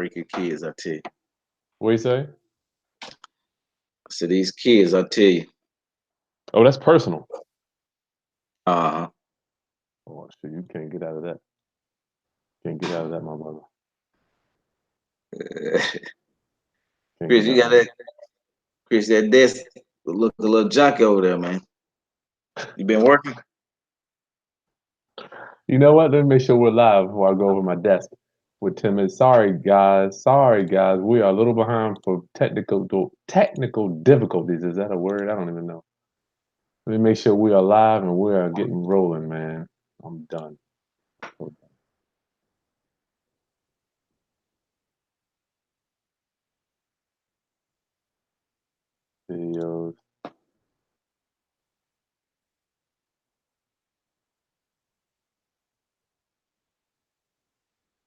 freaking kids, I tell you. What do you say? So these kids, I tell you. Oh, that's personal. Uh Oh shit, you can't get out of that. Can't get out of that, my brother. huh. Can't Chris, get you out got of that. that Chris, that desk look a little junky over there, man. You been working? You know what? Let me make sure we're live before I go over my desk with Tim. And sorry, guys. Sorry, guys. We are a little behind for technical difficulties. Is that a word? I don't even know. Let me make sure we are live and we are getting rolling, man. I'm done. Videos.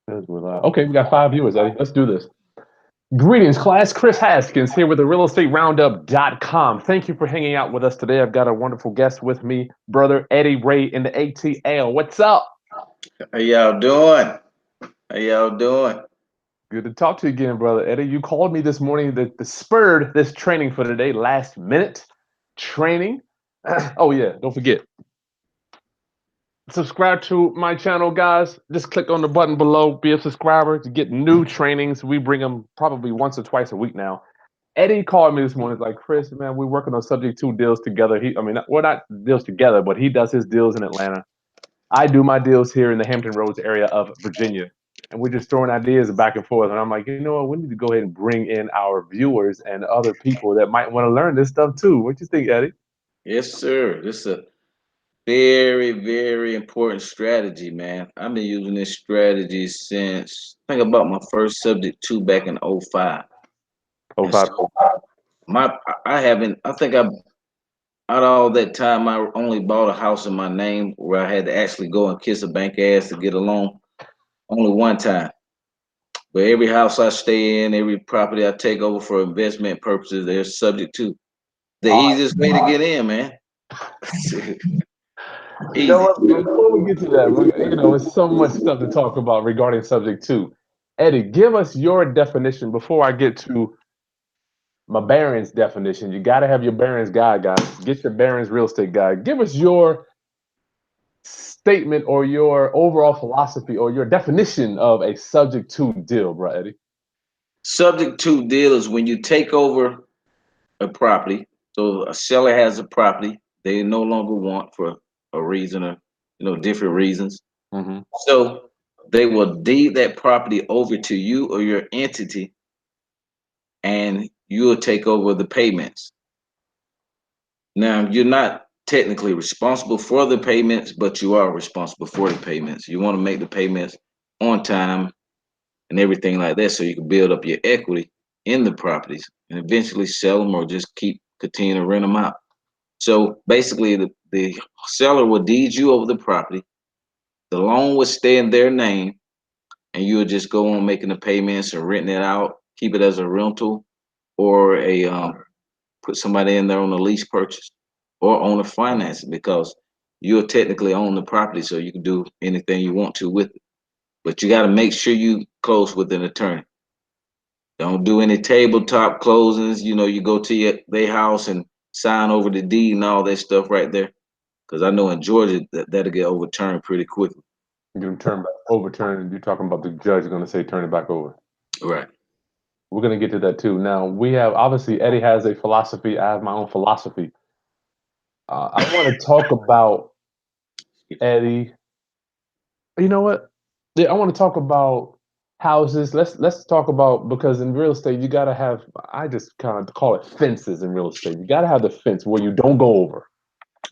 Says we're live. Okay, we got 5 viewers, Eddie. Let's do this. Greetings, class. Chris Haskins here with the realestateroundup.com. Thank you for hanging out with us today. I've got a wonderful guest with me, brother Eddie Ray in the ATL. What's up? How y'all doing? How y'all doing? Good to talk to you again, brother Eddie. You called me this morning that spurred this training for today, last minute training. Oh, yeah, don't forget. Subscribe to my channel, guys. Just click on the button below, be a subscriber to get new trainings. We bring them probably once or twice a week now. Eddie called me this morning. He's like, Chris, man, we're working on subject to deals together. We're not deals together, but he does his deals in Atlanta. I do my deals here in the Hampton Roads area of Virginia. And we're just throwing ideas back and forth. And I'm like, you know what? We need to go ahead and bring in our viewers and other people that might want to learn this stuff too. What you think, Eddie? Yes, sir. This is a very, very important strategy, man. I've been using this strategy since I think about my first subject two back in '05. Oh, And five. so my I haven't I think I out of all that time I only bought a house in my name where I had to actually go and kiss a bank ass to get a loan. Only one time. But every house I stay in, every property I take over for investment purposes, they're subject to. The All right. easiest way to get in, man. You know Easy. what? Before we get to that, it's so much stuff to talk about regarding subject two. Eddie, give us your definition before I get to my Barron's definition. You got to have your Barron's guide, guys. Get your Barron's real estate guide. Give us your statement or your overall philosophy or your definition of a subject to deal, bro, Eddie. Subject to deal is when you take over a property. So a seller has a property they no longer want for a reason or different reasons. Mm-hmm. So they will deed that property over to you or your entity, and you'll take over the payments. Now you're not technically responsible for the payments, but you are responsible for the payments. You want to make the payments on time and everything like that, so you can build up your equity in the properties and eventually sell them or just continue to rent them out. So basically, the seller will deed you over the property. The loan will stay in their name, and you'll just go on making the payments or renting it out, keep it as a rental, or put somebody in there on a lease purchase or on a finance because you'll technically own the property, so you can do anything you want to with it. But you got to make sure you close with an attorney. Don't do any tabletop closings. You go to their house and sign over the deed and all that stuff right there. Because I know in Georgia that'll get overturned pretty quickly. You turn back, overturn. You're talking about the judge going to say turn it back over. Right. We're going to get to that too. Now, we have obviously Eddie has a philosophy. I have my own philosophy. I want to talk about Eddie. You know what? Yeah, I want to talk about houses. Let's talk about, because in real estate you got to have, I just kind of call it fences in real estate. You got to have the fence where you don't go over.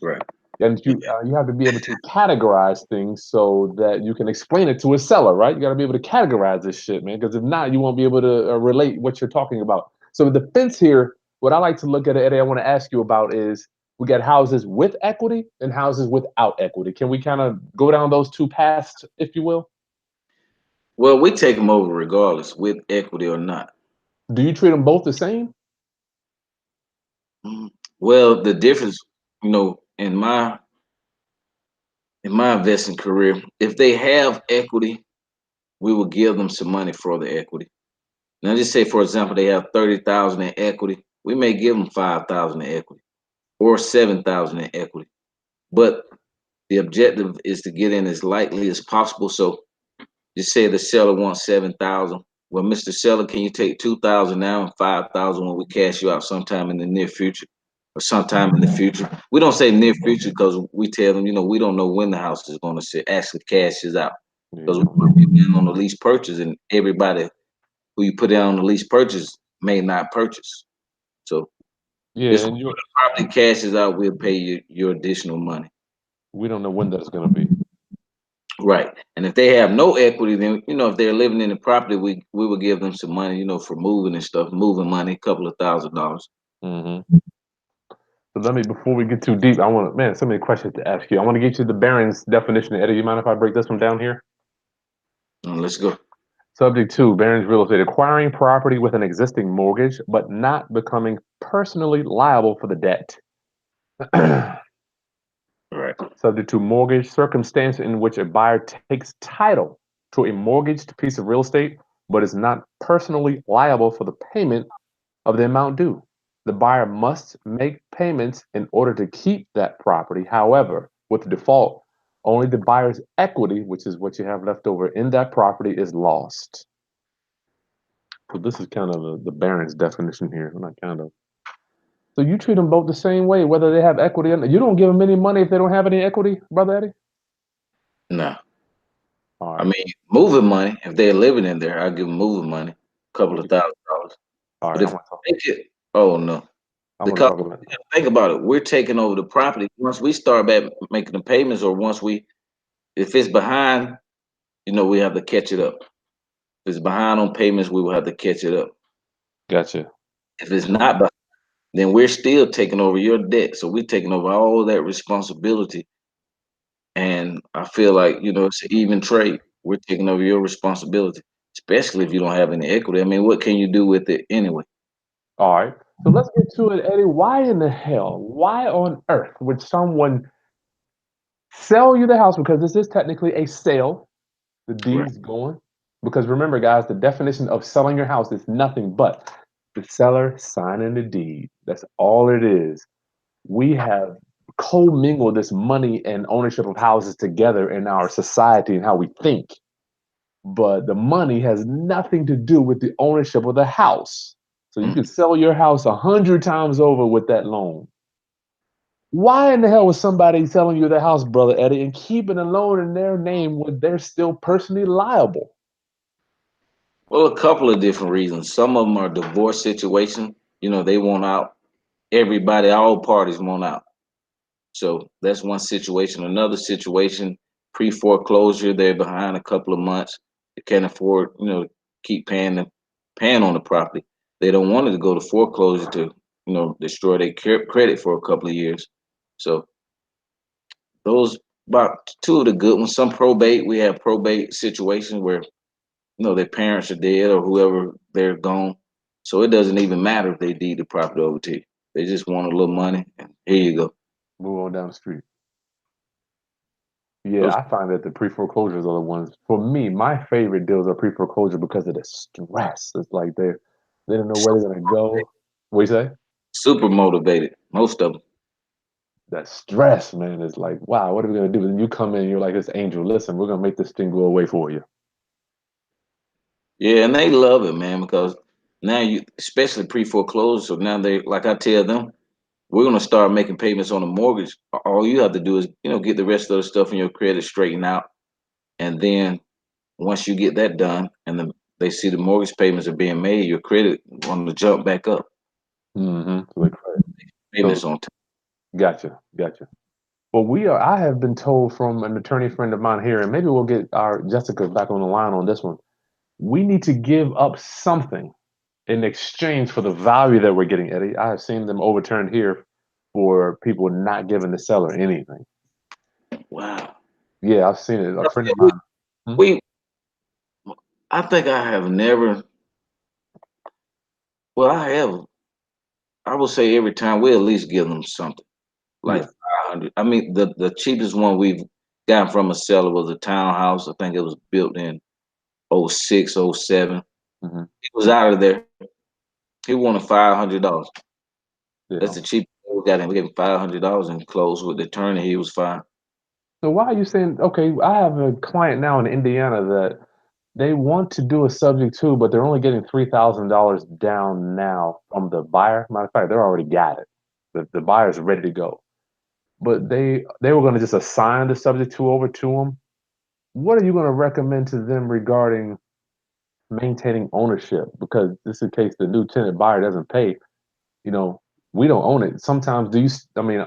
Right. And you have to be able to categorize things so that you can explain it to a seller, right? You got to be able to categorize this shit, man, because if not, you won't be able to relate what you're talking about. So the fence here, what I like to look at, Eddie, I want to ask you about is we got houses with equity and houses without equity. Can we kind of go down those two paths, if you will? Well, we take them over regardless, with equity or not. Do you treat them both the same? Well, the difference, in my investing career, if they have equity, we will give them some money for the equity. Now, just say, for example, they have 30,000 in equity. We may give them 5,000 in equity or 7,000 in equity, but the objective is to get in as lightly as possible. So, just say the seller wants 7,000. Well, Mr. Seller, can you take 2,000 now and 5,000 when we cash you out sometime in the near future, or sometime in the future? We don't say near future because we tell them, we don't know when the house is going to actually cashes out, because we put people in on the lease purchase, and everybody who you put in on the lease purchase may not purchase. So Yeah, this and property cashes out, we'll pay you your additional money. we don't know when that's going to be. Right. And if they have no equity, then if they're living in the property, we would give them some money, for moving and stuff, moving money, a couple of $1,000s. Mm-hmm. So before we get too deep, man, so many questions to ask you. I want to get you the Barron's definition. Eddie, you mind if I break this one down here? Let's go. Subject 2, Barron's real estate, acquiring property with an existing mortgage, but not becoming personally liable for the debt. Right. Subject to mortgage, circumstance in which a buyer takes title to a mortgaged piece of real estate, but is not personally liable for the payment of the amount due. The buyer must make payments in order to keep that property. However, with default, only the buyer's equity, which is what you have left over in that property, is lost. So this is kind of the Barron's definition here. Not kind of. So you treat them both the same way, whether they have equity or not. You don't give them any money if they don't have any equity, Brother Eddie? No. All I right. mean, moving money, if they're living in there, I'll give them moving money, a couple of $1,000s. All But right, if they take it, oh no. I'm gonna Because talk about think about it, we're taking over the property. Once we start back making the payments, or if it's behind, we have to catch it up. If it's behind on payments, we will have to catch it up. Gotcha. If it's not behind, then we're still taking over your debt. So we're taking over all that responsibility. And I feel like, it's an even trade. We're taking over your responsibility, especially if you don't have any equity. I mean, what can you do with it anyway? All right. So let's get to it, Eddie. Why in the hell? Why on earth would someone sell you the house? Because this is technically a sale. The Right. deed's going. Because remember, guys, the definition of selling your house is nothing but the seller signing the deed. That's all it is. We have commingled this money and ownership of houses together in our society and how we think. But the money has nothing to do with the ownership of the house. So you Mm. can sell your house 100 times over with that loan. Why in the hell was somebody selling you the house, Brother Eddie, and keeping a loan in their name when they're still personally liable? Well, a couple of different reasons. Some of them are divorce situations. They want out. Everybody, all parties want out. So that's one situation. Another situation, pre-foreclosure, they're behind a couple of months. They can't afford, keep paying on the property. They don't want it to go to foreclosure to, destroy their credit for a couple of years. So those about two of the good ones. Some probate, we have probate situations where, their parents are dead or whoever, they're gone. So it doesn't even matter if they deed the property over to you. They just want a little money, and here you go. Move on down the street. Yeah, Those I find that the pre-foreclosures are the ones for me. My favorite deals are pre-foreclosure because of the stress. It's like they don't know where they're gonna go. What you say? super motivated, most of them. That stress, man, is like, wow, what are we gonna do? And you come in, you're like this angel. Listen, we're gonna make this thing go away for you. Yeah, and they love it, man, because now especially pre-foreclosure. So now like I tell them, we're gonna start making payments on the mortgage. All you have to do is, get the rest of the stuff in your credit straightened out, and then once you get that done, and they see the mortgage payments are being made, your credit going to jump back up. Mm-hmm. Like, Payments so on time. gotcha. Well, I have been told from an attorney friend of mine here, and maybe we'll get our Jessica back on the line on this one. We need to give up something in exchange for the value that we're getting, Eddie. I have seen them overturned here for people not giving the seller anything. Wow. Yeah, I've seen it. A friend of mine. Hmm? We, I think I have never. Well, I have. I would say every time we at least give them something, like Yeah. 500. I mean, the cheapest one we've gotten from a seller was a townhouse. I think it was built in '06, '07. Hmm. He was out of there. He wanted $500. That's Yeah. the cheapest we got him. We gave him $500 and closed with the attorney. He was fine. So why are you saying, okay, I have a client now in Indiana that they want to do a subject to, but they're only getting $3,000 down now from the buyer. Matter of fact, they already got it. The buyer's ready to go. But they were going to just assign the subject to over to them. What are you going to recommend to them regarding maintaining ownership? Because this is the case the new tenant buyer doesn't pay, you know, we don't own it. Sometimes do you, I mean,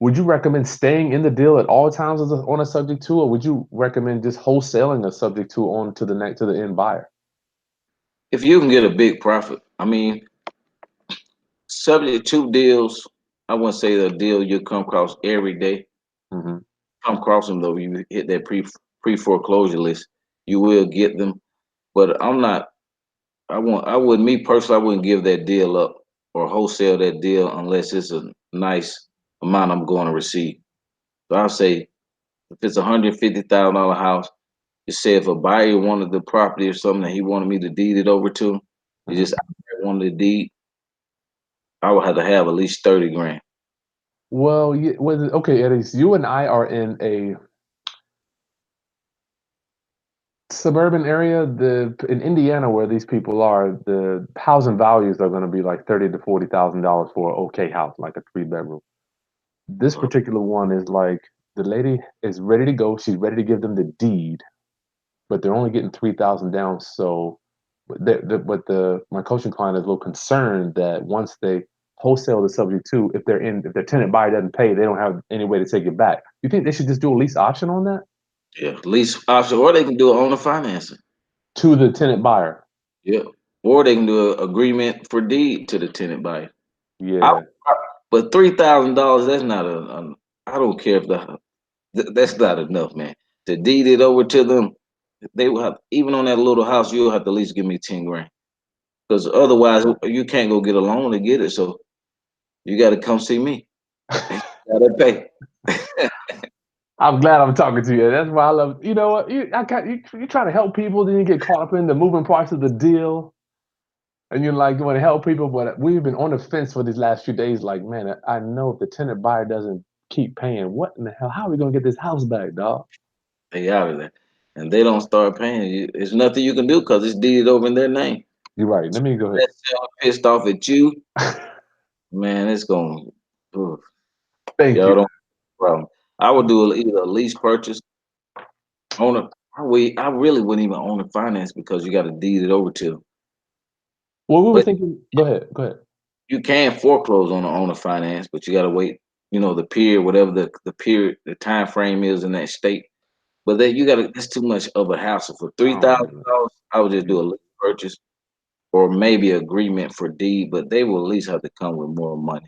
would you recommend staying in the deal at all times as on a subject to, or would you recommend just wholesaling a subject to on to the next to the end buyer? If you can get a big profit, I mean, subject to deals, I wouldn't say the deal you come across every day. Hmm. Come across them though, you hit that pre foreclosure list, you will get them. But I'm not. I would me personally, I wouldn't give that deal up or wholesale that deal unless it's a nice amount I'm going to receive. So I'll say if it's $150,000 house, you say if a buyer wanted the property or something that he wanted me to deed it over to, he Hmm. just wanted the deed, I would have to have at least 30 grand. Well, yeah, okay, Eddie, so you and I are in a suburban area. The in Indiana where these people are, the housing values are going to be like $30,000 to $40,000 for an okay house, like a 3 bedroom. This Uh, particular one is like the lady is ready to go. She's ready to give them the deed, but they're only getting 3,000 down. So, but the my coaching client is a little concerned that once they wholesale the subject to, if their tenant buyer doesn't pay, they don't have any way to take it back. You think they should just do a lease option on that yeah, lease option, or they can do it on the financing. to the tenant buyer? Yeah, or they can do an agreement for deed to the tenant buyer. I, Yeah. but $3,000, that's not I don't care if that's not enough, man. To deed it over to them, they will have even on that little house. You'll have to at least give me 10 grand because otherwise you can't go get a loan to get it. So you got to come see me. And you got to pay. I'm glad I'm talking to you. That's why I love. You know what? You try to help people, then you get caught up in the moving parts of the deal, and you're like, you want to help people, but we've been on the fence for these last few days. Like, man, I know if the tenant buyer doesn't keep paying, what in the hell? How are we gonna get this house back, dog? They out of there, and they don't start paying you. There's nothing you can do because it's deeded over in their name. You're right. Let me go ahead. That seller pissed off at you, man. It's going. Thank Y'all you. don't have a problem. I would do either a lease purchase, owner. I really wouldn't even own the finance because you got to deed it over to them. Well, we were But thinking. Go ahead. Go ahead. you can foreclose on the owner finance, but you got to wait. The period, whatever the period, the time frame is in that state. But then you got to. That's too much of a hassle for I three don't thousand want to. dollars. I would just do Yeah. a lease purchase or maybe agreement for deed, but they will at least have to come with more money.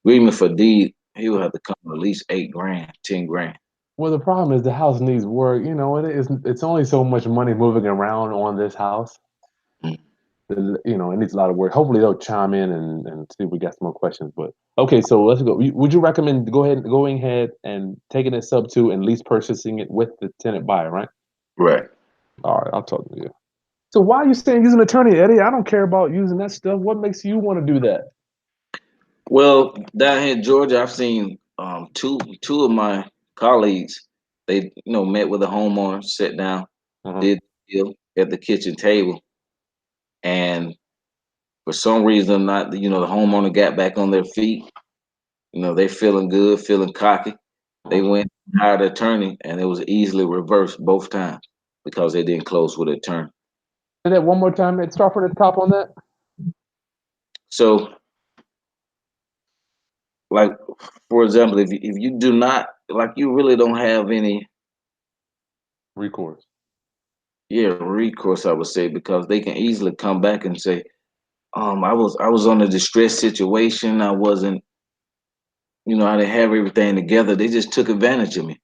Agreement for deed, he will have to come with at least 8 grand, 10 grand. Well, the problem is the house needs work. You know, it's only so much money moving around on this house. Mm. You know, it needs a lot of work. Hopefully, they'll chime in and see if we got some more questions. But okay, so let's go. Would you recommend going ahead and taking it sub two and lease purchasing it with the tenant buyer, right? Right. All right, I'll talk to you. So why are you saying use an attorney, Eddie? I don't care about using that stuff. What makes you want to do that? Well, down here in Georgia, I've seen two of my colleagues. They met with a homeowner, sat down, Uh-huh. did the deal at the kitchen table, and for some reason, not the homeowner got back on their feet. They feeling good, feeling cocky. They Uh-huh. went hired an attorney, and it was easily reversed both times because they didn't close with an attorney. Say that one more time. Ed. Start from the top on that. So, like for example, if you do not like, you really don't have any Recourse. recourse, I would say, because they can easily come back and say, I was on a distressed situation. I wasn't, I didn't have everything together. They just took advantage of me.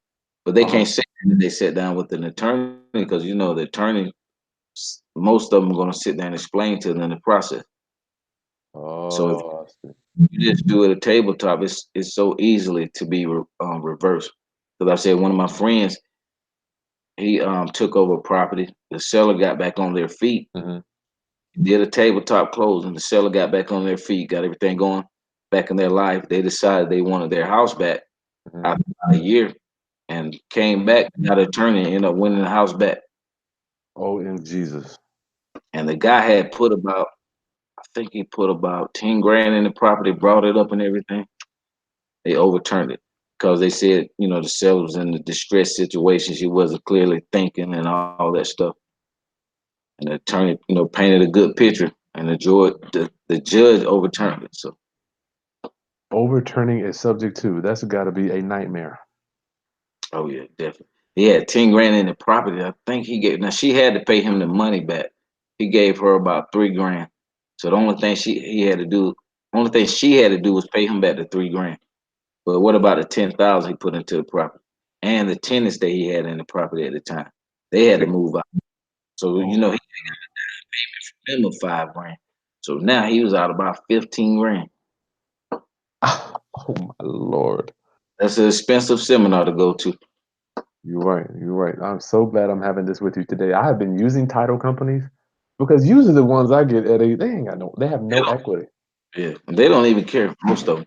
But they Uh-huh. can't say that they sat down with an attorney because the attorney, most of them are going to sit down and explain to them in the process. So if Oh, I see. you just do it at a tabletop, it's so easily to be reversed. Because I said one of my friends, he took over property. The seller got back on their feet, did a tabletop closing. The seller got back on their feet, got everything going back in their life. They decided they wanted their house back after about a year, and came back, got an attorney, and ended up winning the house back. Oh, in Jesus. And the guy had put about, I think he put about 10 grand in the property, brought it up and everything. They overturned it because they said, the seller was in a distressed situation. She wasn't clearly thinking and all that stuff. And the attorney, painted a good picture, and the judge overturned it. So, Overturning is subject to. That's got to be a nightmare. oh yeah, definitely. He had 10 grand in the property. I think he gave. Now she had to pay him the money back. He gave her about 3 grand. So the only thing she had to do was pay him back the 3 grand. But what about the 10,000 he put into the property and the tenants that he had in the property at the time? They had to move out. So he got a payment from him of 5 grand. So now he was out about 15 grand. Oh my Lord. That's an expensive seminar to go to. You're right. You're right. I'm so glad I'm having this with you today. I have been using title companies because usually the ones I get, Eddie, they have no equity. Yeah, and they don't even care, most of them.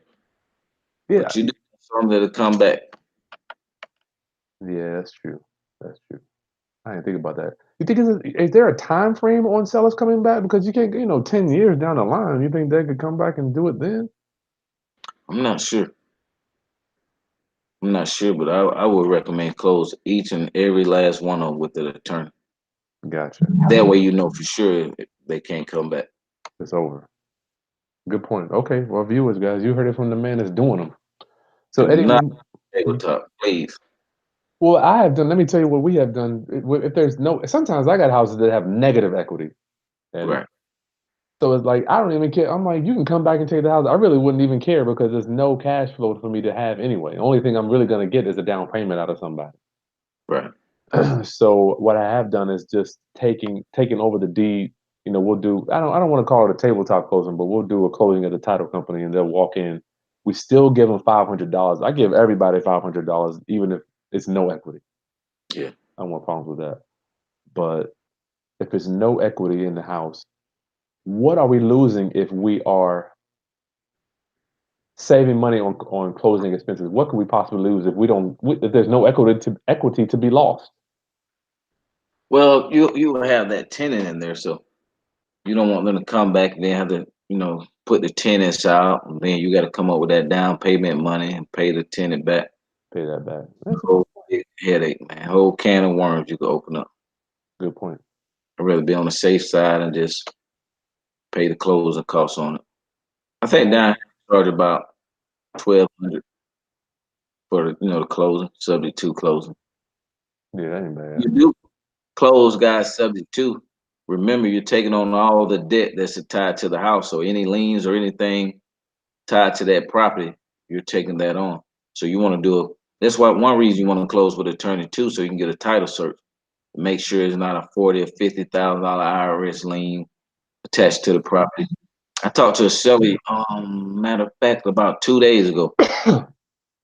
Yeah. But you do some that'll come back. Yeah, that's true. That's true. I didn't think about that. You think is there a time frame on sellers coming back? Because you can't, 10 years down the line, you think they could come back and do it then? I'm not sure. But I would recommend close each and every last one of them with an attorney. Gotcha. That way you know for sure they can't come back. It's over. Good point. Okay, well, viewers, guys, you heard it from the man that's doing them. So, And Eddie, not tabletop, please. well, I have done. Let me tell you what we have done. If there's no, sometimes I got houses that have negative equity, Eddie. Right, So it's like I don't even care. I'm like, you can come back and take the house. I really wouldn't even care because there's no cash flow for me to have anyway. The only thing I'm really gonna get is a down payment out of somebody. right. So what I have done is just taking over the deed. We'll do. I don't want to call it a tabletop closing, but we'll do a closing at the title company, and they'll walk in. We still give them $500. I give everybody $500, even if it's no equity. Yeah. I don't want problems with that. But if there's no equity in the house, what are we losing if we are saving money on closing expenses? What could we possibly lose if there's no equity to be lost? Well, you will have that tenant in there, so you don't want them to come back and then have to, put the tenants out, and then you got to come up with that down payment money and pay the tenant back. Pay that back. That's a Whole big headache, man. Whole can of worms you could open up. good point. I'd rather be on the safe side and just pay the closing costs on it. I think Well, down here charge about 1,200 for the closing, subject to closing. yeah, that ain't bad. You do close, guys, subject to. Remember, you're taking on all the debt that's tied to the house. So any liens or anything tied to that property, you're taking that on. So you want to do it. That's why one reason you want to close with attorney too, so you can get a title search. Make sure it's not a $40,000 or $50,000 IRS lien attached to the property. I talked to a seller, matter of fact, about 2 days ago.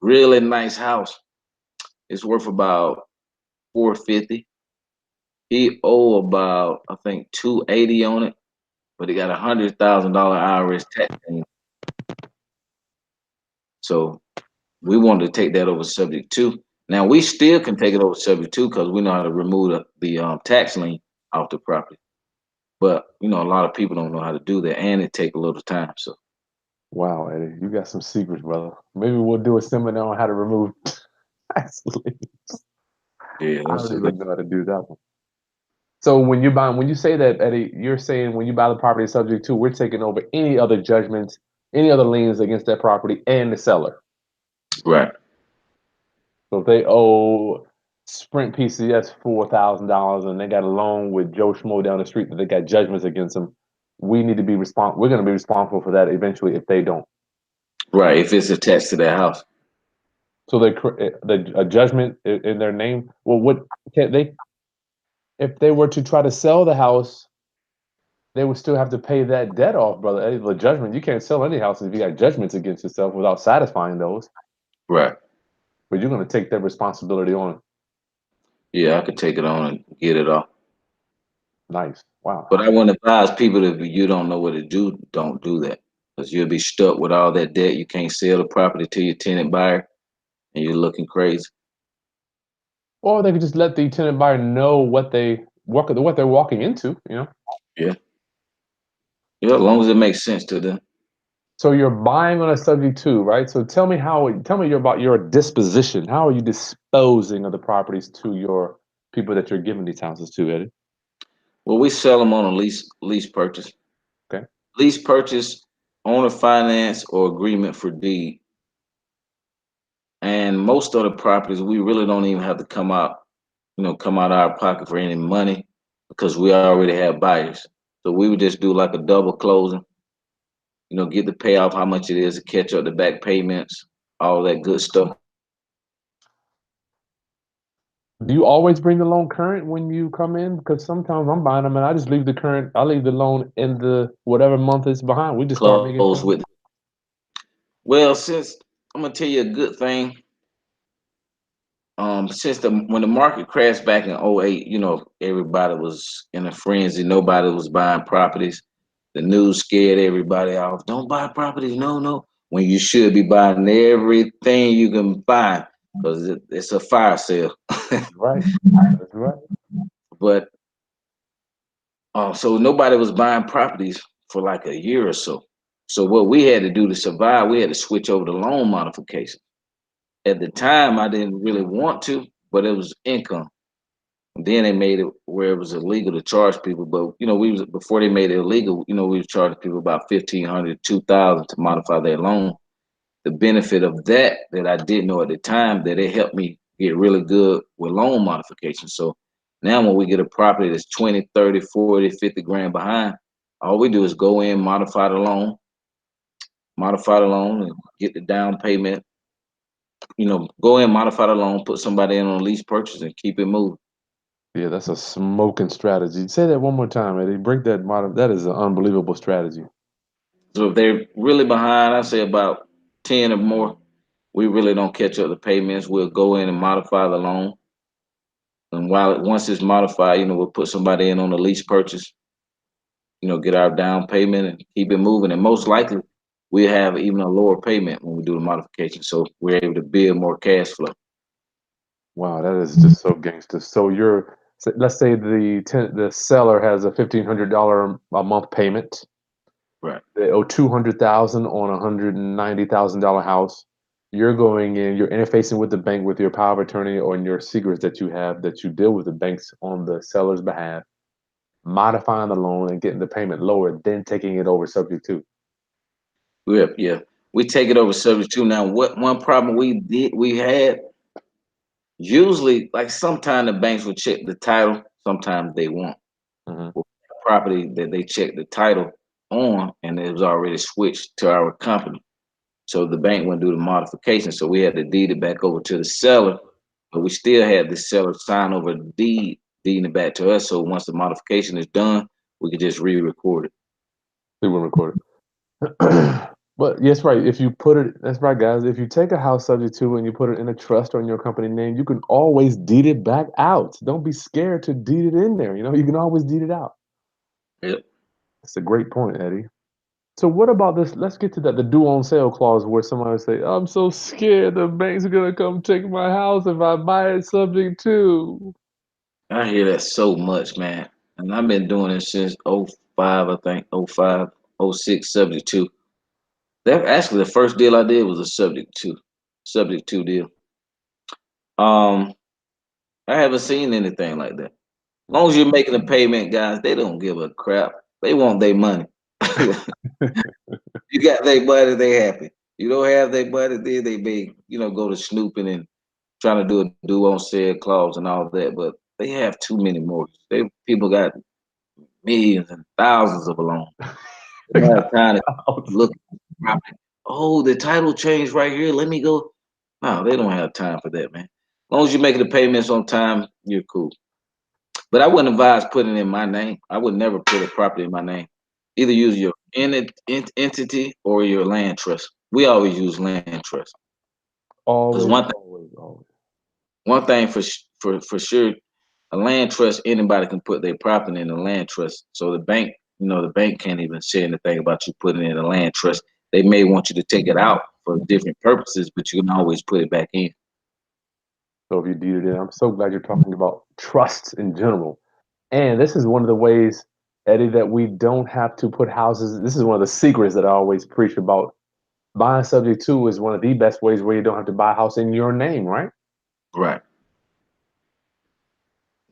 Really nice house. It's worth about 450. He owe about, I think, 280 on it, but he got $100,000 IRS tax lien. So we wanted to take that over subject to. Now we still can take it over subject to because we know how to remove the tax lien off the property. But a lot of people don't know how to do that, and it take a little time. So Wow, Eddie, you got some secrets, brother. Maybe we'll do a seminar on how to remove tax liens. yeah, I don't even know how to do that one. So when you say that, Eddie, you're saying when you buy the property subject to, we're taking over any other judgments, any other liens against that property and the seller. right. So if they owe Sprint PCS $4,000 and they got a loan with Joe Schmo down the street that they got judgments against them, we need to be responsible. We're going to be responsible for that eventually if they don't. Right, if it's attached to that house. So a judgment in their name. Well, what can they? If they were to try to sell the house, they would still have to pay that debt off, brother. Eddie, the judgment. You can't sell any houses if you got judgments against yourself without satisfying those. Right. But you're going to take that responsibility on. Yeah, I could take it on and get it off. Nice. Wow. But I want to advise people that if you don't know what to do, don't do that. Because you'll be stuck with all that debt. You can't sell the property to your tenant buyer and you're looking crazy. Or they could just let the tenant buyer know what they're walking into, you know. Yeah. Yeah, as long as it makes sense to them. So you're buying on a subject to, right? So tell me about your disposition. How are you disposing of the properties to your people that you're giving these houses to, Eddie? Well, we sell them on a lease purchase. Okay. Lease purchase, owner finance, or agreement for deed. And most of the properties we really don't even have to come out of our pocket for any money because we already have buyers. So we would just do like a double closing, get the payoff, how much it is to catch up the back payments, all that good stuff. Do you always bring the loan current when you come in? Because sometimes I'm buying them and I just leave the current. I leave the loan in the whatever month it's behind. We just start making Close payments. with. Well, since I'm gonna tell you a good thing, since the when the market crashed back in '08, everybody was in a frenzy. Nobody was buying properties. The news scared everybody off. Don't buy properties. No, no. When you should be buying everything you can buy because it's a fire sale. That's right. That's right. But so nobody was buying properties for like a year or so. So what we had to do to survive, we had to switch over to loan modification. At the time, I didn't really want to, but it was income. And then they made it where it was illegal to charge people. But we was before they made it illegal. We was charging people about 1,500, 2,000 to modify their loan. The benefit of that I didn't know at the time that it helped me get really good with loan modification. So now when we get a property that's 20, 30, 40, 50 grand behind, all we do is go in, modify the loan and get the down payment. Go in, modify the loan, put somebody in on a lease purchase and keep it moving. Yeah, that's a smoking strategy. Say that one more time, Eddie. Break that model. That is an unbelievable strategy. So if they're really behind, I say about 10 or more, we really don't catch up the payments. We'll go in and modify the loan. And once it's modified, we'll put somebody in on a lease purchase, get our down payment and keep it moving. And most likely we'll have even a lower payment when we do the modification. So we're able to build more cash flow. Wow, that is just so gangster. Let's say the seller has a $1,500 a month payment. Right. They owe 200,000 on $190,000 house. You're going in, you're interfacing with the bank with your power of attorney or in your secrets that you have that you deal with the banks on the seller's behalf, modifying the loan and getting the payment lower, then taking it over subject to. Yeah. We take it over subject to. Now, what one problem we had, usually like sometimes the banks will check the title, sometimes they won't. Hmm. Property that they checked the title on and it was already switched to our company. So the bank wouldn't do the modification. So we had to deed it back over to the seller, but we still had the seller sign over the deeding it back to us. So once the modification is done, we could just re-record it. They will record it. But yes, right. If you put it, that's right, guys. If you take a house subject to and you put it in a trust or in your company name, you can always deed it back out. Don't be scared to deed it in there. You can always deed it out. Yep. That's a great point, Eddie. So what about this? Let's get to that, the due on sale clause where somebody would say, I'm so scared the bank's gonna come take my house if I buy it subject to. I hear that so much, man. And I've been doing it since '05, I think, '05, '06, subject to. That actually the first deal I did was a subject to deal. Um, I haven't seen anything like that. As long as you're making a payment, guys, they don't give a crap. They want their money. You got their money, they happy. You don't have their money, then they may, go to snooping and trying to do a due on sale clause and all that. But they have too many mortgages. People got millions and thousands of loans. They don't have time to look at the property. Oh, the title changed right here. Let me go. No, they don't have time for that, man. As long as you're making the payments on time, you're cool. But I wouldn't advise putting it in my name. I would never put a property in my name. Either use your entity or your land trust. We always use land trust. Because Always, one thing always, always. One thing for sure, a land trust, anybody can put their property in a land trust. So the bank, the bank can't even say anything about you putting it in a land trust. They may want you to take it out for different purposes, but you can always put it back in. So if you deeded it, I'm so glad you're talking about trusts in general. And this is one of the ways, Eddie, that we don't have to put houses. This is one of the secrets that I always preach about. Buying subject to is one of the best ways where you don't have to buy a house in your name, right? Right.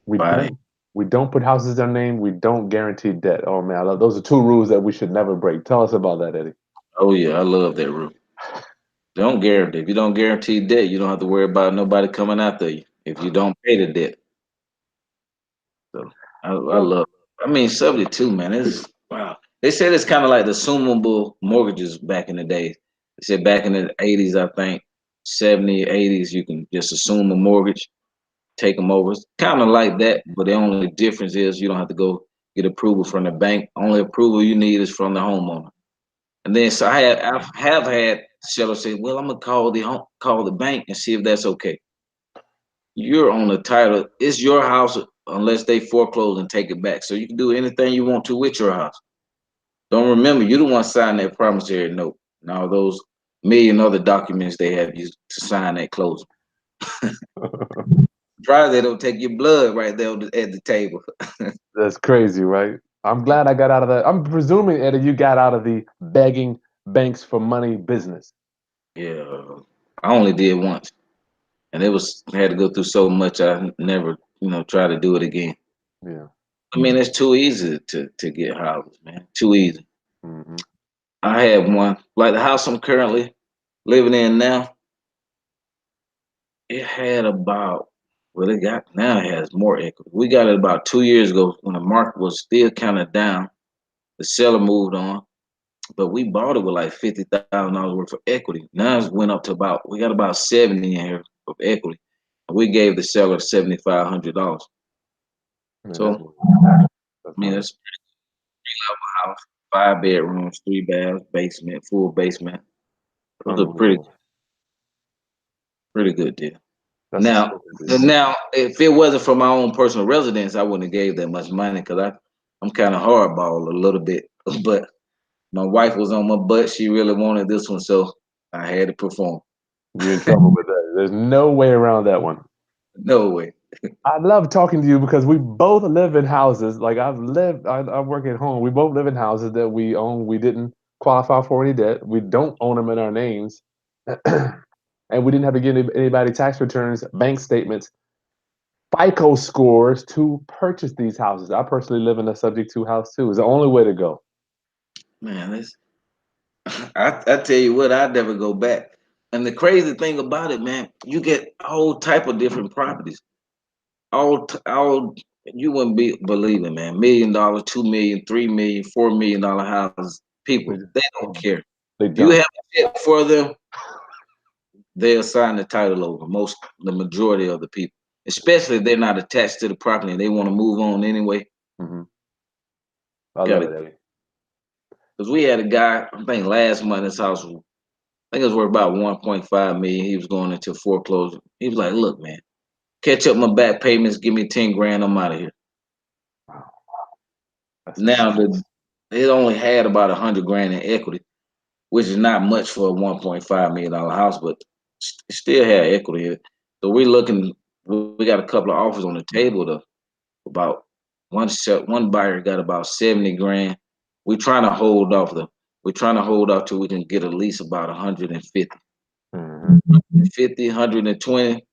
We Buy it. don't. We don't put houses in our name. We don't guarantee debt. Oh man, I love, those are two rules that we should never break. Tell us about that, Eddie. Oh yeah, I love that rule. Don't guarantee. If you don't guarantee debt, you don't have to worry about nobody coming after you. If you don't pay the debt, so I Well, love. I mean, subject to, man. It's wow. They said it's kind of like the assumable mortgages back in the day. They said back in the 80s, I think 70s, 80s, you can just assume a mortgage, take them over. It's kind of like that, but the only difference is you don't have to go get approval from the bank. Only approval you need is from the homeowner. And then so I have had sellers say, "Well, I'm gonna call the bank and see if that's okay." You're on the title. It's your house unless they foreclose and take it back. So you can do anything you want to with your house. Don't remember, you don't want to sign that promissory note and all those million other documents they have you to sign at closing. Try they don't take your blood right there at the table. that's crazy, right? I'm glad I got out of that. I'm presuming, Eddie, you got out of the begging banks for money business. Yeah, I only did once, and it was had to go through so much. I never, try to do it again. Yeah. I mean, it's too easy to get houses, man. Too easy. Hmm. I had one like the house I'm currently living in now. It had about well, it got now it has more equity. We got it about 2 years ago when the market was still kind of down. The seller moved on, but we bought it with like $50,000 worth of equity. Now it's went up to about we got about 70 in here of equity. We gave the seller $7,500. Man, So that's I money. That's mean, money. it's a house, 5 bedrooms, 3 baths, basement, full basement. It was a Unbelievable. pretty good deal. That's a Now, so good deal. now, if it wasn't for my own personal residence, I wouldn't have gave that much money because I'm kind of hardball a little bit. But my wife was on my butt. She really wanted this one, so I had to perform. You're in trouble with that. There's no way around that one. No way. I love talking to you because we both live in houses. Like I work at home. We both live in houses that we own. We didn't qualify for any debt. We don't own them in our names. And we didn't have to get anybody tax returns, bank statements, FICO scores to purchase these houses. I personally live in a subject to house too. It's the only way to go. Man, I tell you what, I'd never go back. And the crazy thing about it, man, you get all type of different properties. All you wouldn't be believing, man. $1 million, 2 million, 3 million, $4 million houses. They, People, they don't care. they If you don't. have a tip for them, they'll sign the title over. The majority of the people, especially if they're not attached to the property and they want to move on anyway. Hmm. I love Gotta, it, Eddie. because we had a guy, I think last month, his house, I think it was worth about 1.5 million. He was going into foreclosure. He was like, "Look, man, catch up my back payments. Give me 10 grand. I'm out of here." Wow, that's Now intense. it only had about 100 grand in equity, which is not much for a $1.5 million house, but it still had equity. So we're looking. We got a couple of offers on the table to about one buyer got about 70 grand. We're trying to hold off we're trying to hold off till we can get at least about 150. Hmm. 50, 120.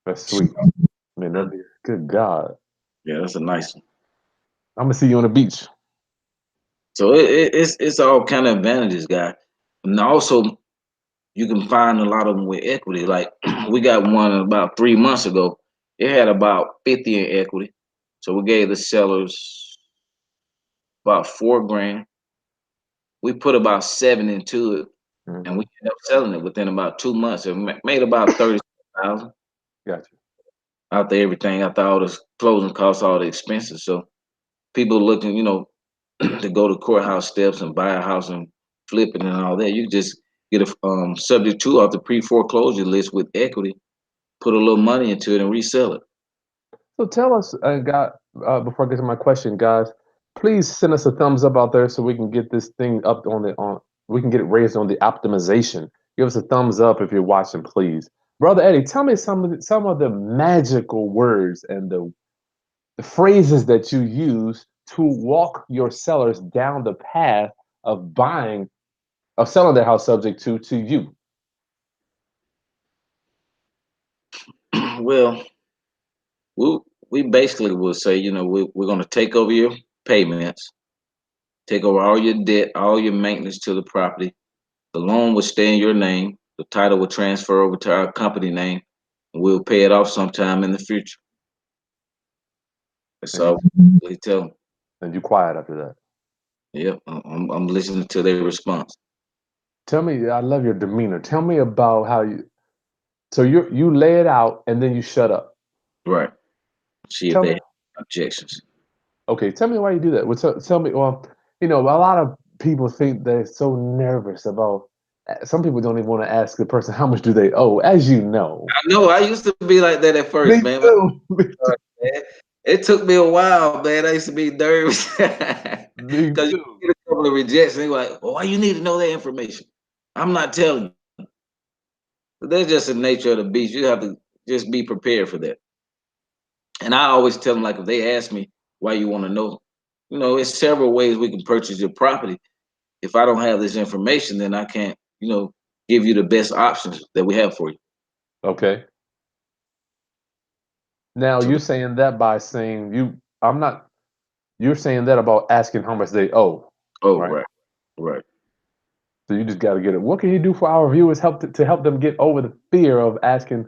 That's sweet. Man, that'd be good God. Yeah, that's a nice one. I'm gonna see you on the beach. So it's all kind of advantages, guy. And also you can find a lot of them with equity. Like we got one about 3 months ago. It had about 50 in equity. So we gave the sellers about 4 grand. We put about seven into it, and we Hmm. ended up selling it within about 2 months. It made about 30,000 Got after everything, after all the closing costs, all the expenses. So people looking, to go to courthouse steps and buy a house and flip it and all that. You just get a subject to off the pre foreclosure list with equity. put a little money into it and resell it. So tell us, God, before I get to my question, guys, please send us a thumbs up out there so we can get this thing up on we can get it raised on the optimization. Give us a thumbs up if you're watching, please. Brother Eddie, tell me some of the magical words and the phrases that you use to walk your sellers down the path of selling their house subject to you. Well, we we basically will say, we're going to take over your payments, take over all your debt, all your maintenance to the property. The loan will stay in your name. The title will transfer over to our company name, and we'll pay it off sometime in the future. That's And you all we tell them. and you quiet after that. Yep, I'm listening to their response. Tell me, I love your demeanor. Tell me about how so you lay it out and then you shut up. Right. See if Tell they me, have objections. okay, tell me why you do that. Well, tell me, well, a lot of people think they're so nervous about, some people don't even want to ask the person how much do they owe, as you know. I know I used to be like that at Me first, man. too. Me too. Man. It took me a while, man. I used to be nervous Me because you too. get a couple of rejections. They were like, "Well, why you need to know that information?" I'm not telling you. That's just the nature of the beast. You have to just be prepared for that. And I always tell them, like, if they ask me why you want to know, it's several ways we can purchase your property. If I don't have this information, then I can't, give you the best options that we have for you. Okay. Now So, you're saying that by saying you're saying that about asking how much they owe, oh, right? right, right. So you just got to get it. What can you do for our viewers to help them get over the fear of asking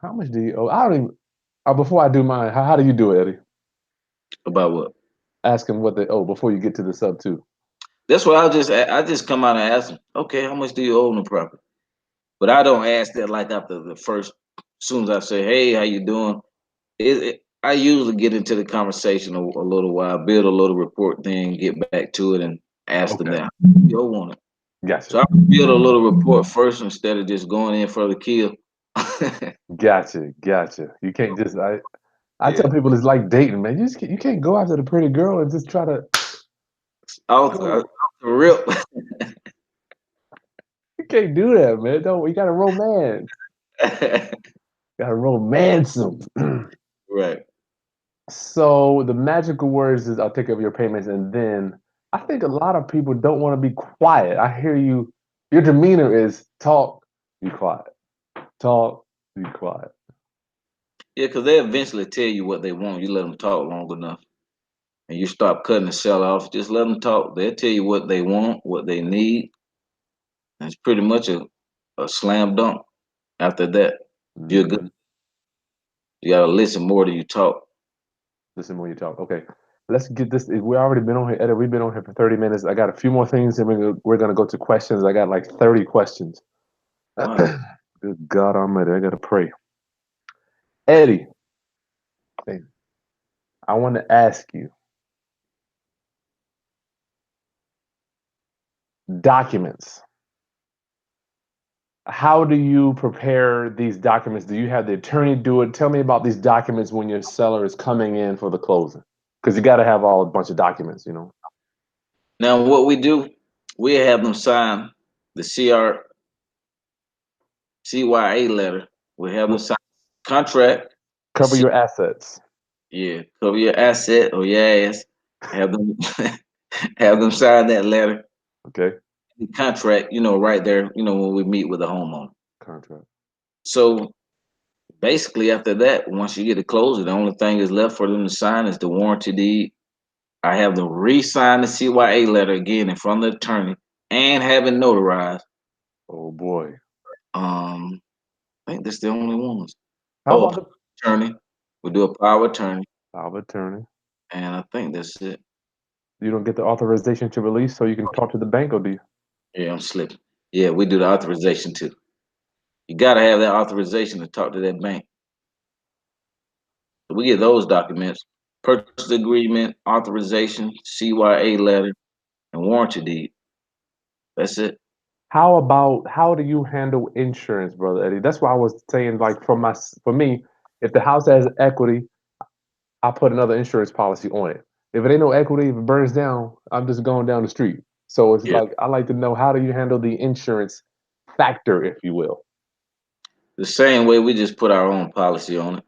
how much do you owe? I don't even. Before I do mine, how do you do it, Eddie? About what? Ask them what they owe before you get to the sub two. That's why I just come out and ask them, okay, how much do you own the property? But I don't ask that like after the first. As soon as I say, hey, how you doing? I usually get into the conversation a little while, build a little report, then get back to it and ask them Okay, that you want it. gotcha, So I build a little report first instead of just going in for the kill. gotcha. You can't just I Yeah, tell people it's like dating, man. You can't go after the pretty girl and just try to off go. the rip. You can't do that, man. Don't you got to romance? Got to romance them. Right. So the magical words is I'll take over your payments, and then I think a lot of people don't want to be quiet. I hear you. Your demeanor is talk, be quiet. Talk, be quiet. Yeah, because they eventually tell you what they want. You let them talk long enough, and you stop cutting the sell off. Just let them talk. They'll tell you what they want, what they need. And it's pretty much a slam dunk. After that, you're good. Hmm. You gotta listen more than you talk. Listen when you talk. Okay, let's get this. We already been on here, Eddie. We've been on here for 30 minutes. I got a few more things, and we're gonna go to questions. I got like 30 questions. Wow. Good God Almighty, I gotta pray. Eddie, I want to ask you documents. How do you prepare these documents? Do you have the attorney do it? Tell me about these documents when your seller is coming in for the closing, because you got to have all a bunch of documents. Now, what we do, we have them sign the CYA letter. We have them sign contract. Cover your assets. Yeah, cover your asset or your ass. Have them have them sign that letter, Okay. the contract. Right there. When we meet with the homeowner. Contract. So basically, after that, once you get it closed, the only thing is left for them to sign is the warranty deed. I have them re-sign the CYA letter again in front of the attorney and have it notarized. Oh boy. I think that's the only ones. How Oh, about the attorney. We do a power of attorney, power of attorney? and I think that's it. You don't get the authorization to release, so you can talk to the bank, or do you? Yeah, I'm slipping. Yeah, we do the authorization too. You got to have that authorization to talk to that bank. So we get those documents: purchase agreement, authorization, CYA letter, and warranty deed. That's it. how do you handle insurance, brother Eddie? That's why I was saying, like, for me, if the house has equity, I put another insurance policy on it. If it ain't no equity, if it burns down, I'm just going down the street. So it's Yeah. like I like to know, how do you handle the insurance factor, if you will? The same way we just put our own policy on it.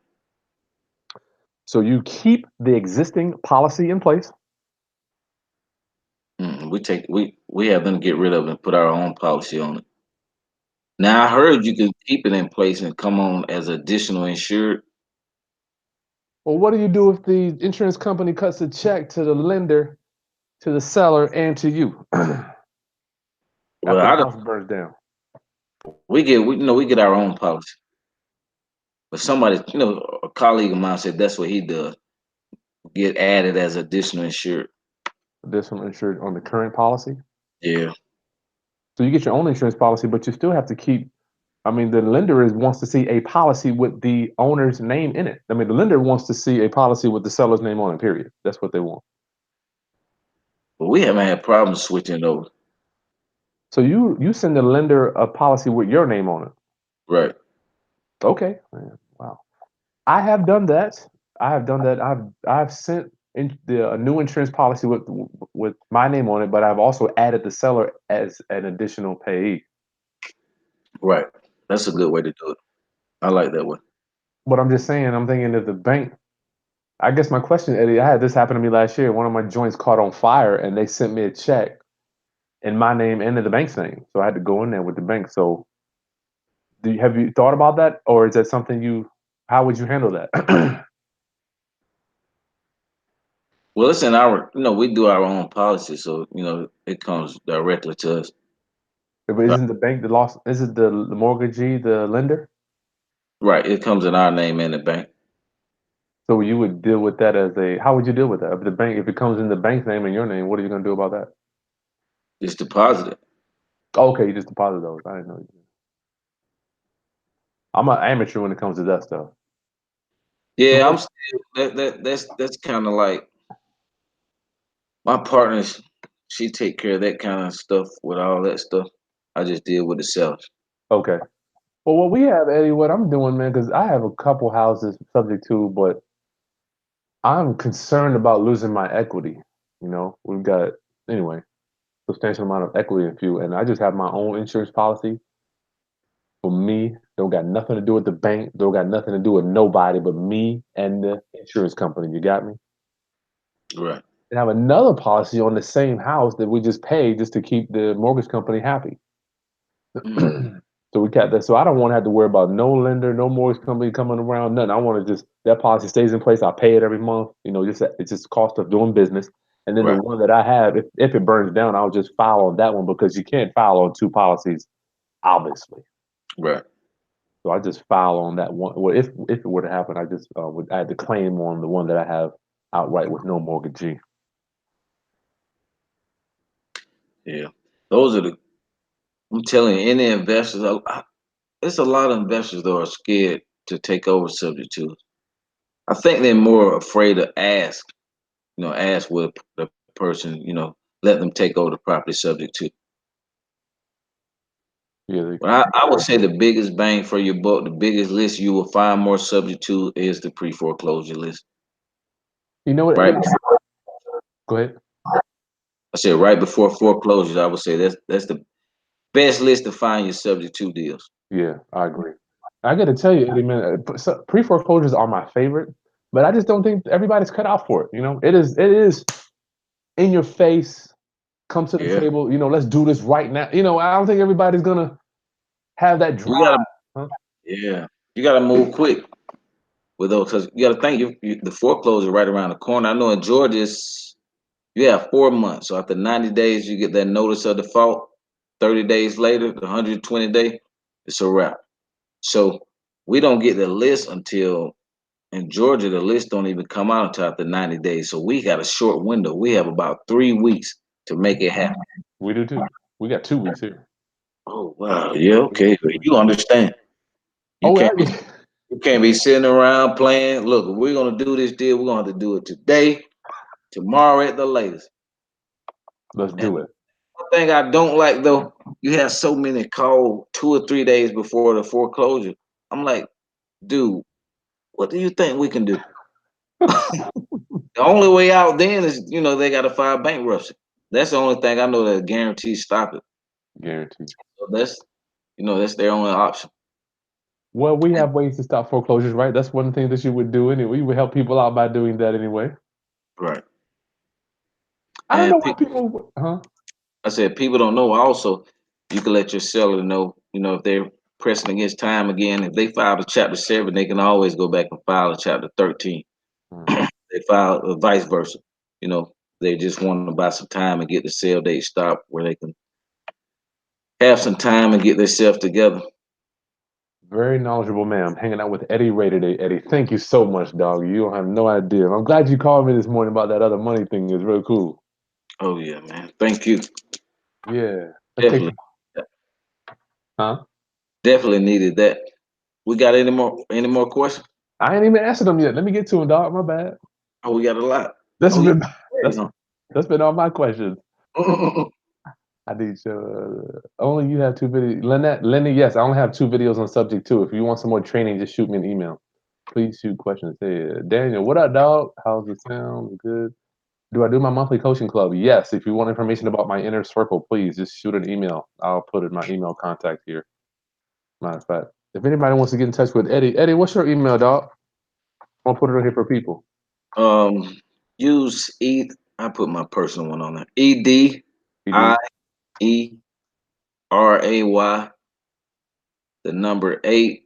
So you keep the existing policy in place. We have them get rid of it and put our own policy on it. Now I heard you could keep it in place and come on as additional insured. Well, what do you do if the insurance company cuts a check to the lender, to the seller, and to you Well, after the I don't. house burns down? We get our own policy. But somebody, a colleague of mine said that's what he does. Get added as additional insured. Additional insured on the current policy. Yeah. So you get your own insurance policy, but you still have to keep. I mean, the lender wants to see a policy with the owner's name in it. I mean, the lender wants to see a policy with the seller's name on it. Period. That's what they want. But we haven't had problems switching it over. So you send the lender a policy with your name on it. Right. Okay. Man, wow. I have done that. I have done that. I've sent a new insurance policy with my name on it, but I've also added the seller as an additional payee. Right. That's a good way to do it. I like that one. But I'm just saying, I'm thinking if the bank. I guess my question, Eddie, I had this happen to me last year. One of my joints caught on fire, and they sent me a check in my name and in the bank's name, so I had to go in there with the bank. So, have you thought about that, or is that something you? How would you handle that? Well, it's in our, we do our own policy, so it comes directly to us. But Uh, isn't the bank the loss? Is it the mortgagee, the lender? Right, it comes in our name and the bank. So you would deal with that as a. How would you deal with that? If the bank, if it comes in the bank's name and your name, what are you going to do about that? It's deposited. Okay, you just deposit those. I didn't know. I'm an amateur when it comes to that stuff. So Yeah, what? I'm still that's kind of like my partners. She take care of that kind of stuff with all that stuff. I just deal with the sales. Okay. Well, what we have, Eddie, what I'm doing, man, because I have a couple houses subject to, but I'm concerned about losing my equity. We've got, anyway, substantial amount of equity in a few, and I just have my own insurance policy for me. Don't got nothing to do with the bank. Don't got nothing to do with nobody but me and the insurance company. You got me? Right. And have another policy on the same house that we just paid just to keep the mortgage company happy. Mm, So we kept that. So I don't want to have to worry about no lender, no mortgage company coming around, nothing. I want to just that policy stays in place. I pay it every month. Just it's just cost of doing business. And then the right. one that I have, if it burns down, I'll just file on that one because you can't file on two policies, obviously. Right. So I just file on that one. Well, if it were to happen, I just would add the claim on the one that I have outright with no mortgagee. Yeah. Those are the. I'm telling you, any investors. It's a lot of investors that are scared to take over subject to. I think they're more afraid to ask. Ask what the person. Let them take over the property subject to. Yeah, But I would say the biggest bang for your buck, the biggest list you will find more subject to is the pre-foreclosure list. you know what? Right Eddie? before, Go ahead. I said right before foreclosures, I would say that's the best list to find your subject to deals. Yeah, I agree. I got to tell you, Eddie, man, pre foreclosures are my favorite, but I just don't think everybody's cut out for it. It is in your face. Come to the Yeah, table. Let's do this right now. I don't think everybody's gonna have that you gotta, drive. Huh? yeah, you gotta move quick with those because you gotta think the foreclosure right around the corner. I know in Georgia, you have 4 months. So after 90 days, you get that notice of default. 30 days later, the 120 day, it's a wrap. So we don't get the list until in Georgia, the list don't even come out until after 90 days. So we got a short window. We have about 3 weeks to make it happen. We do too. We got 2 weeks here. Oh wow, yeah, We got okay. 2 weeks. You understand. You Oh, can't be yeah. you can't be sitting around playing. Look, if we're gonna do this deal, we're gonna have to do it today, tomorrow at the latest. Let's do And it. One thing I don't like though, you have so many call 2 or 3 days before the foreclosure. I'm like, dude, what do you think we can do? The only way out then is, they got to file bankruptcy. That's the only thing I know that guarantees stop it. Guaranteed. So that's their only option. Well, we And, have ways to stop foreclosures, right? That's one thing that you would do anyway. You would help people out by doing that anyway. right. I don't And know why people, huh? I said people don't know. Also, you can let your seller know. If they're pressing against time again, if they filed a Chapter 7, they can always go back and file a Chapter 13. Hmm. They file vice versa. You know, they just want to buy some time and get the sale date stopped where they can have some time and get themselves together. Very knowledgeable, ma'am. Hanging out with Eddie Ray today, Eddie. Thank you so much, dog. You don't have no idea. I'm glad you called me this morning about that other money thing. It's real cool. Oh yeah, man. Thank you. Yeah. Let's take Definitely, some, huh? definitely needed that. We got any more questions? I ain't even answered them yet. Let me get to them, dog. My bad. Oh, we got a lot. This Oh, has you been ready, that's huh? that's been all my questions. I need only you have two videos. Lenny, yes, I only have two videos on subject two. If you want some more training, just shoot me an email. Please shoot questions. Hey, Daniel, what up, dog? How's it sound? Good. Do I do my monthly coaching club? Yes. If you want information about my inner circle, please just shoot an email. I'll put in my email contact here. Matter of fact, if anybody wants to get in touch with Eddie, Eddie, what's your email, dog? I'll put it on here for people. um, use E. I put my personal one on there. EDIERAY, the number 8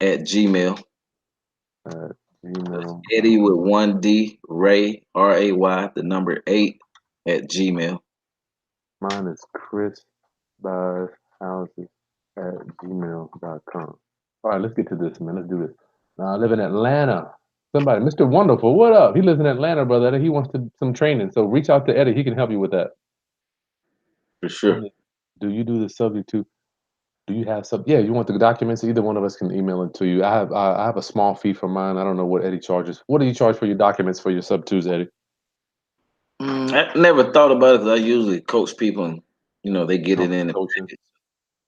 at Gmail. Uh, That's email. Eddie with one D, Ray, RAY, the number 8 at Gmail. Mine is Chris buys houses at gmail.com. All right, let's get to this, man. Let's do this. Now, I live in Atlanta. Somebody, Mr. Wonderful, what up? He lives in Atlanta, brother. He wants some training. So reach out to Eddie. He can help you with that. For sure. Do you do the subject to? Do you have some? Yeah, you want the documents? Either one of us can email it to you. I have a small fee for mine. I don't know what Eddie charges. What do you charge for your documents for your sub twos, Eddie? I never thought about it because I usually coach people and, they get it Monthly in. coaching.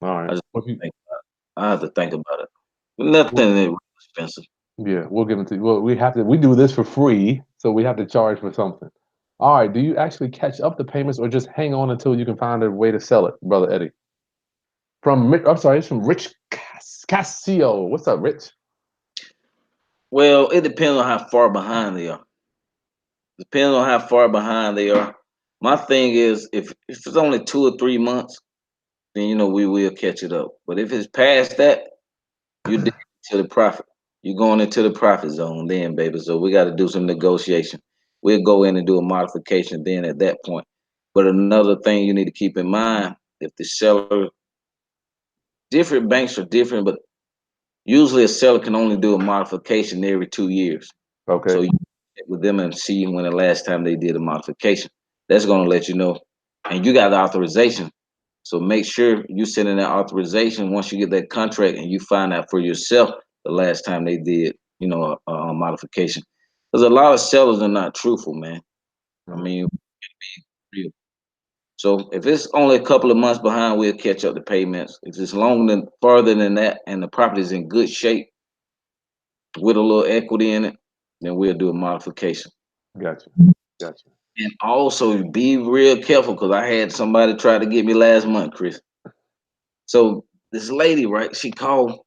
All right. I just Well, if you, think I have to think about it. Nothing is expensive. yeah, we'll give it to you. Well, we have to. We do this for free, so we have to charge for something. All right. Do you actually catch up the payments, or just hang on until you can find a way to sell it, brother Eddie? I'm sorry, it's from Rich Casio. What's up, Rich? Well, it depends on how far behind they are. Depends on how far behind they are. My thing is, if it's only 2 or 3 months, then we will catch it up. But if it's past that, you're deep into the profit. You're going into the profit zone then, baby. So we got to do some negotiation. We'll go in and do a modification then at that point. But another thing you need to keep in mind, if the seller, different banks are different, but usually a seller can only do a modification every 2 years. Okay, So you check with them and see when the last time they did a modification. That's going to let you know. And you got the authorization. So make sure you send in that authorization once you get that contract and you find out for yourself the last time they did, a modification. Because a lot of sellers are not truthful, man. I mm, mean, real. So if it's only a couple of months behind, we'll catch up the payments. If it's longer than farther than that and the property is in good shape with a little equity in it, then we'll do a modification. gotcha, gotcha. And also be real careful because I had somebody try to get me last month, Chris. So this lady, right? She called.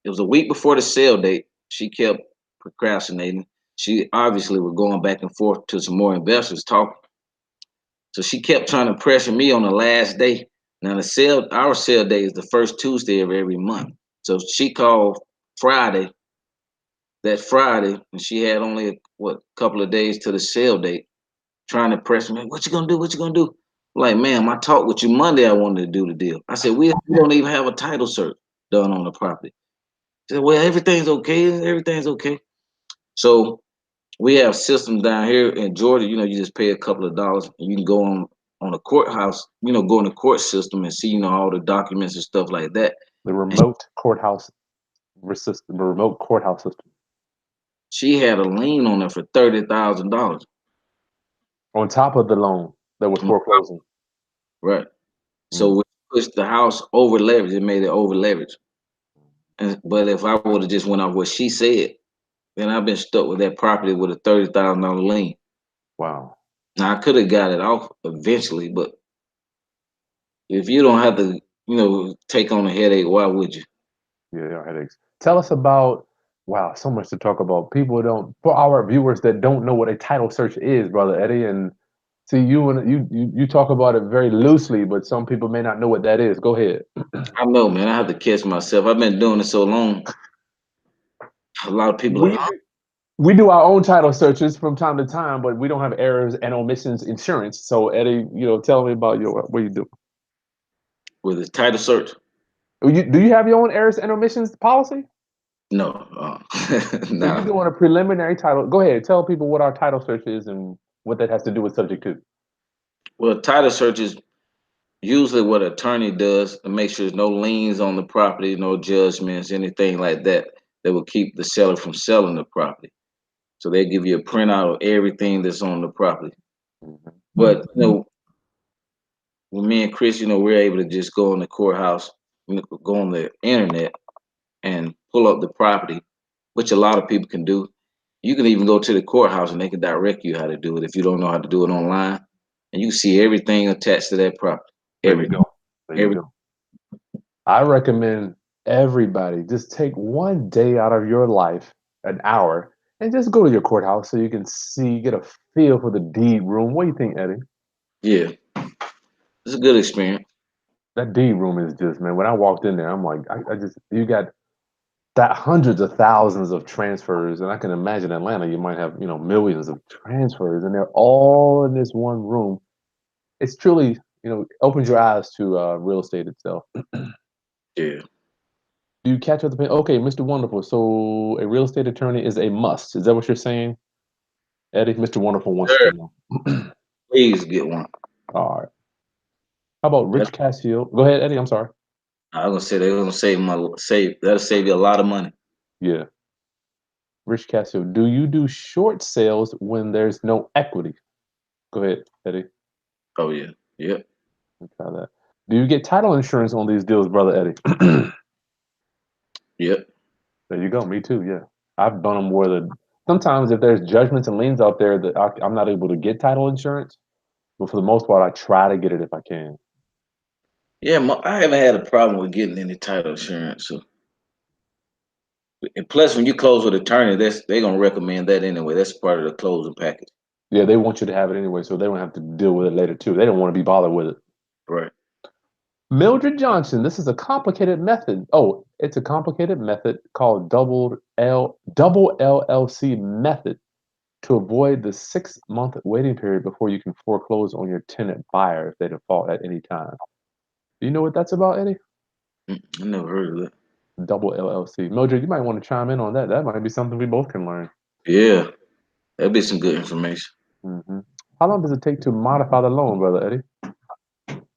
It was a week before the sale date. She kept procrastinating. She obviously was going back and forth to some more investors talking. So she kept trying to pressure me on the last day. Now our sale day is the first Tuesday of every month. So she called Friday, that Friday, and she had only what couple of days to the sale date, trying to press me. What you gonna do? What you gonna do? I'm like, ma'am, I talked with you Monday. I wanted to do the deal. I said, we don't even have a title search done on the property. She said, well, everything's okay. Everything's okay. So we have systems down here in Georgia. You just pay a couple of dollars and you can go on a courthouse. Go in the court system and see all the documents and stuff like that. The And remote courthouse system, the remote courthouse system. she had a lien on her for $30,000. On top of the loan that was foreclosing. Right. Mm. So we pushed the house over leverage. It made it over leverage. And but if I would have just went off what she said, then I've been stuck with that property with a $30,000 lien. Wow. Now I could have got it off eventually, but if you don't have to, take on a headache, why would you? Yeah, our headaches. Tell us about, wow, so much to talk about. People don't, for our viewers that don't know what a title search is, Brother Eddie, and see you and you talk about it very loosely, but some people may not know what that is. Go ahead. I know, man. I have to catch myself. I've been doing it so long. A lot of people are like, We huh? do, we do our own title searches from time to time, but we don't have errors and omissions insurance. So Eddie, tell me about your what you do. With the title search. Do you have your own errors and omissions policy? No, So you're no. doing a preliminary title. Go ahead, tell people what our title search is and what that has to do with subject to. Well, title search is usually what an attorney does to make sure there's no liens on the property, no judgments, anything like that that will keep the seller from selling the property. So they give you a printout of everything that's on the property. Mhm. But with me and Chris, we're able to just go in the courthouse, go on the internet and pull up the property, which a lot of people can do. You can even go to the courthouse and they can direct you how to do it if you don't know how to do it online. And you can see everything attached to that property. There you Everything. go. There you Every go. I recommend everybody just take one day out of your life, an hour, and just go to your courthouse so you can see, get a feel for the deed room. What do you think, Eddie? Yeah, it's a good experience. That deed room is just, man, when I walked in there, I'm like, I just, you got that hundreds of thousands of transfers. And I can imagine Atlanta, you might have, millions of transfers, and they're all in this one room. It's truly, opens your eyes to real estate itself. Yeah. Do you catch up the pen? Okay, Mr. Wonderful. So a real estate attorney is a must. Is that what you're saying, Eddie? Mr. Wonderful wants to Sure. know. Please get one. All right. How about That's, Rich Casio? Go ahead, Eddie. I'm sorry. I'm gonna say they're gonna that'll save you a lot of money. Yeah. Rich Casio. Do you do short sales when there's no equity? Go ahead, Eddie. Oh yeah. Yep. Let me try that. Do you get title insurance on these deals, brother Eddie? Yep. There you go. Me too. Yeah. I've done them where sometimes if there's judgments and liens out there that I'm not able to get title insurance, but for the most part, I try to get it if I can. Yeah, I haven't had a problem with getting any title insurance. So, and plus, when you close with attorney, they're gonna recommend that anyway. That's part of the closing package. Yeah, they want you to have it anyway, so they don't have to deal with it later too. They don't want to be bothered with it. Right. Mildred Johnson, this is a complicated method. Oh, it's a complicated method called double LLC method to avoid the 6-month waiting period before you can foreclose on your tenant buyer if they default at any time. Do you know what that's about, Eddie? I never heard of that. Double LLC. Mildred, you might want to chime in on that. That might be something we both can learn. Yeah, that'd be some good information. Hmm. How long does it take to modify the loan, brother Eddie?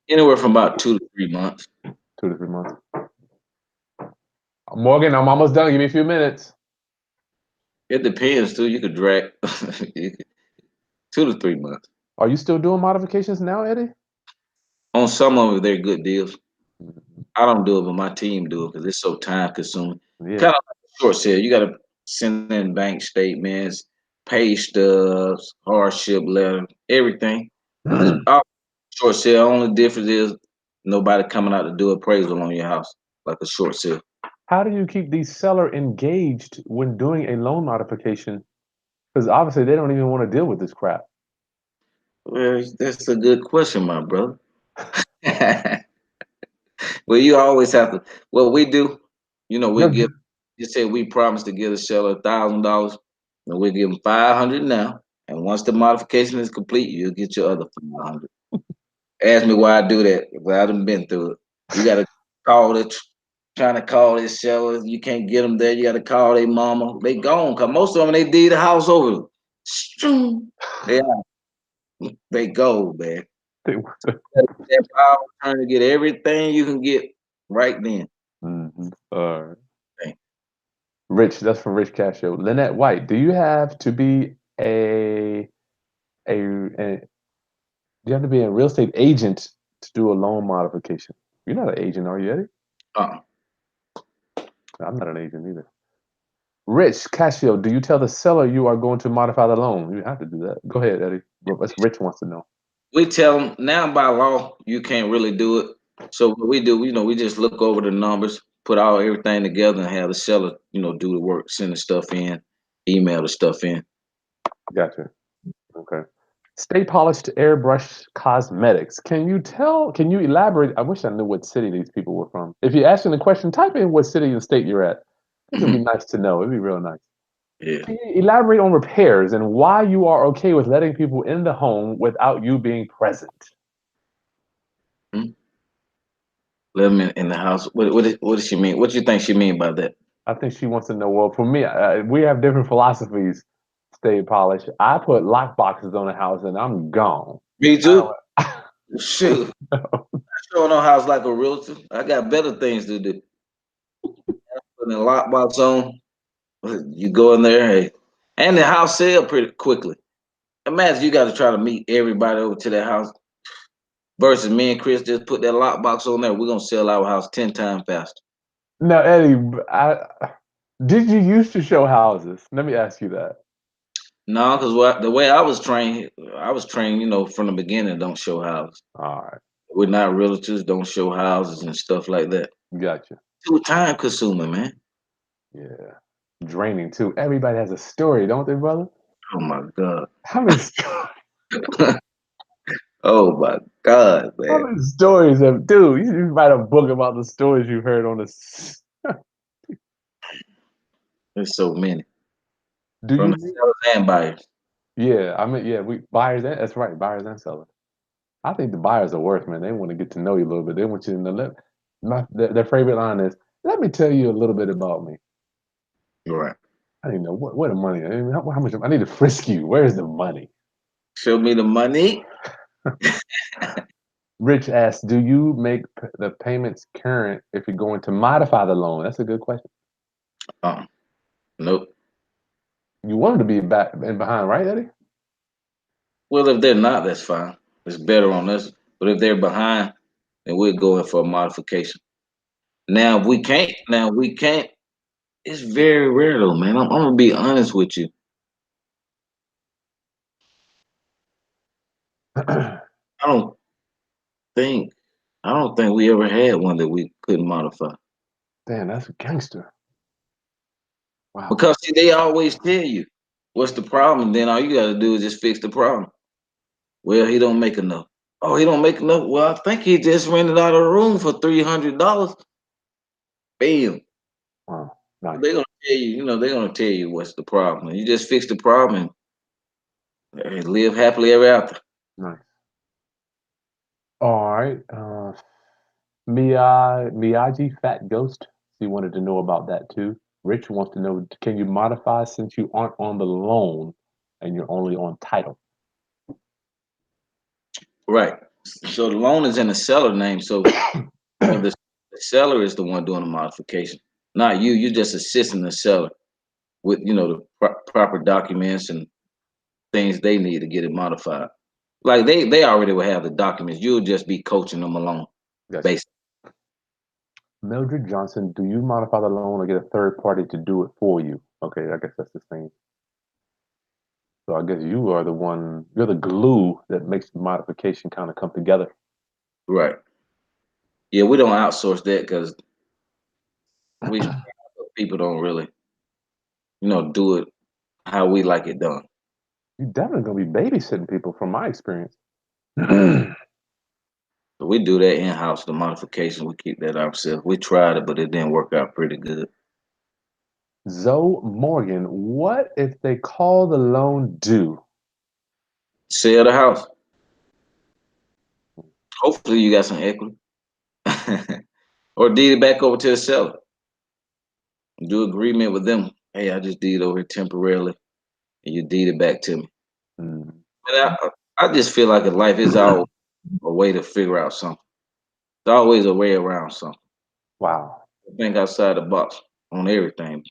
Anywhere from about 2 to 3 months. 2 to 3 months. Morgan, I'm almost done. Give me a few minutes. It depends too. You could drag you could, 2 to 3 months. Are you still doing modifications now, Eddie? On some of them, they're good deals. Mhm. I don't do it, but my team do it because it's so time consuming. Yeah. Kind of like a short sale. You got to send in bank statements, pay stubs, hardship letter, everything. It's all short sale. Only difference is nobody coming out to do appraisal on your house like a short sale. How do you keep the seller engaged when doing a loan modification? Because obviously they don't even want to deal with this crap. Well, that's a good question, my brother. Well, you always have to. What we do, we You're give. You say we promise to give the seller $1,000, and we give them 500 now. And once the modification is complete, you'll get your other 500. Ask me why I do that. Well, I done been through it. You got to call it, trying to call this seller. You can't get them there. You got to call their mama. They gone, cause most of them they deed the house over. Yeah, they go, man. That power trying to get everything you can get right then. Mhm. All right. Thing. Rich, that's from Rich Casio. Lynette White, do you have to be a do you have to be a real estate agent to do a loan modification? You're not an agent, are you, Eddie? Uh, I'm not an agent either. Rich Casio, do you tell the seller you are going to modify the loan? You have to do that. Go ahead, Eddie. That's Rich wants to know. we tell them now by law you can't really do it. So what we do, we just look over the numbers, put all everything together, and have the seller, do the work, send the stuff in, email the stuff in. Gotcha. Okay. Stay polished airbrush cosmetics. Can you elaborate? I wish I knew what city these people were from. If you're asking the question, type in what city and state you're at. I think it'd be nice to know. It'd be real nice. Yeah. Can you elaborate on repairs and why you are okay with letting people in the home without you being present? Hmm? Let them in the house. What does she mean? What do you think she mean by that? I think she wants to know. Well, for me, we have different philosophies. Stay polished. I put lock boxes on the house and I'm gone. Me I too. Shoot. don't. Showing no house like a realtor. I got better things to do. Putting a lockbox on. You go in there, hey, and the house sell pretty quickly. Imagine you got to try to meet everybody over to that house versus me and Chris just put that lockbox on there. We're gonna sell our house 10 times faster. Now, Eddie, did you used to show houses? Let me ask you that. No, because the way I was trained, from the beginning, don't show houses. All right, We're not realtors, don't show houses and stuff like that. gotcha. Too time consuming, man. Yeah, draining too. Everybody has a story, don't they, brother? Oh my God. How many sto- Oh my God, how man. many stories have dude? You write a book about the stories you heard on this. There's so many. Do From you the meet? sellers and buyers. Yeah, I mean, yeah, we buyers. That's right, buyers and sellers. I think the buyers are worse, man. They want to get to know you a little bit. They want you to know. Their favorite line is, "Let me tell you a little bit about me." Right. I didn't know where the money. I mean, how much? I need to frisk you. Where's the money? Show me the money. Rich asks, "Do you make the payments current if you're going to modify the loan?" That's a good question. Uh, nope. You want them to be back and behind, right, Eddie? Well, if they're not, that's fine. It's better on us. But if they're behind, then we're going for a modification. Now we can't. It's very rare though, man. I'm gonna be honest with you. I don't think I don't think we ever had one that we couldn't modify. Damn, that's a gangster. Wow. Because see, they always tell you what's the problem, and then all you gotta do is just fix the problem. Well, he don't make enough. Oh, he don't make enough. Well, I think he just rented out a room for $300. Bam. Wow. Nice. They're gonna tell you, they're gonna tell you what's the problem. You just fix the problem and live happily ever after. Nice. All right. Miyagi Fat Ghost. He wanted to know about that too. Rich wants to know, can you modify since you aren't on the loan and you're only on title? Right. So the loan is in the seller name. So the seller is the one doing the modification, not you. You're just assisting the seller with the proper documents and things they need to get it modified. Like they already will have the documents. You'll just be coaching them along, Gotcha. basically. Mildred Johnson, do you modify the loan or get a third party to do it for you? Okay, I guess that's the same. So I guess you are the one, you're the glue that makes the modification kind of come together. Right. Yeah, we don't outsource that because we people don't really, do it how we like it done. You're definitely gonna be babysitting people from my experience. So we do that in house. The modification, we keep that ourselves. We tried it, but it didn't work out pretty good. Zoe Morgan, what if they call the loan due? Sell the house. Hopefully, you got some equity, or deed it back over to the seller. Do agreement with them. Hey, I just deed over here temporarily, and you deed it back to me. Mm. But I just feel like in life is always a way to figure out something. There's always a way around something. Wow. Think outside the box on everything.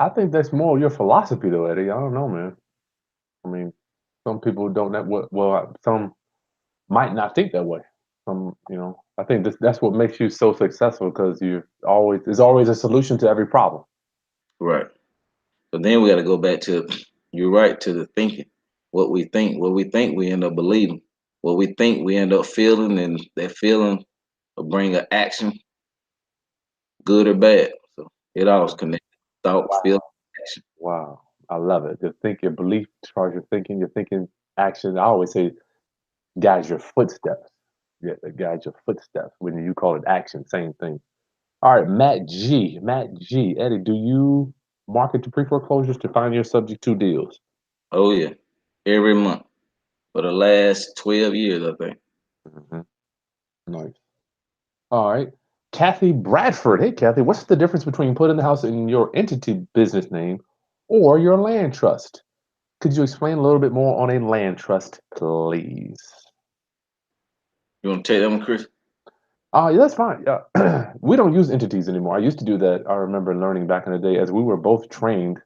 I think that's more your philosophy though, Eddie. I don't know, man. I mean, some people don't have well, some might not think that way. I think that's what makes you so successful because there's always a solution to every problem. Right. But then we got to go back to, you're right, to the thinking. What we think, we end up believing. What we think, we end up feeling, and that feeling will bring an action, good or bad. So it all is connected. Thought, feel, Wow. action. Wow. I love it. Your belief charge your thinking action. I always say guides your footsteps. Yeah, it guides your footsteps. When you call it action, same thing. All right, Matt G. Matt G. Eddie, do you market to pre-foreclosures to find your subject to deals? Oh yeah, every month for the last 12 years, I think. Hmm. Nice. All right. Kathy Bradford. Hey, Kathy, what's the difference between putting the house in your entity business name or your land trust? Could you explain a little bit more on a land trust, please? You want to take that one, Chris? Yeah, that's fine. Yeah. We don't use entities anymore. I used to do that. I remember learning back in the day as we were both trained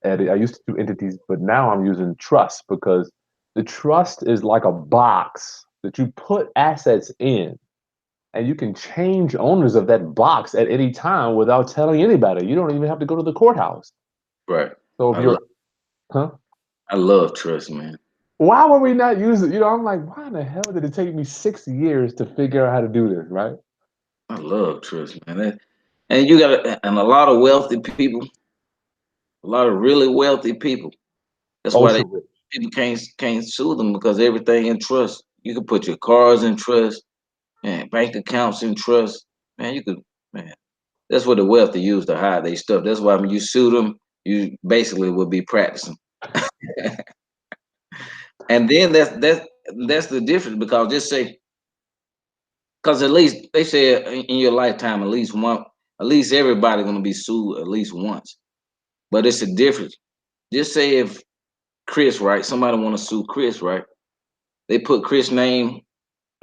at it. I used to do entities, but now I'm using trust because the trust is like a box that you put assets in and you can change owners of that box at any time without telling anybody. You don't even have to go to the courthouse. Right. So if I love you're, huh? I love trust, man. Why were we not using? I'm like, why in the hell did it take me 6 years to figure out how to do this? Right? I love trust, man. And you got and a lot of wealthy people, a lot of really wealthy people. That's why Ultra rich. people can't sue them because everything in trust. You can put your cars in trust, man, bank accounts in trust. Man, you could, man. That's what the wealthy use to hide their stuff. That's why when you sue them, you basically will be practicing. And then that's the difference because just say, because at least they say in your lifetime, at least everybody gonna be sued at least once. But it's a difference. Just say if Chris, right? Somebody want to sue Chris, right? They put Chris' name.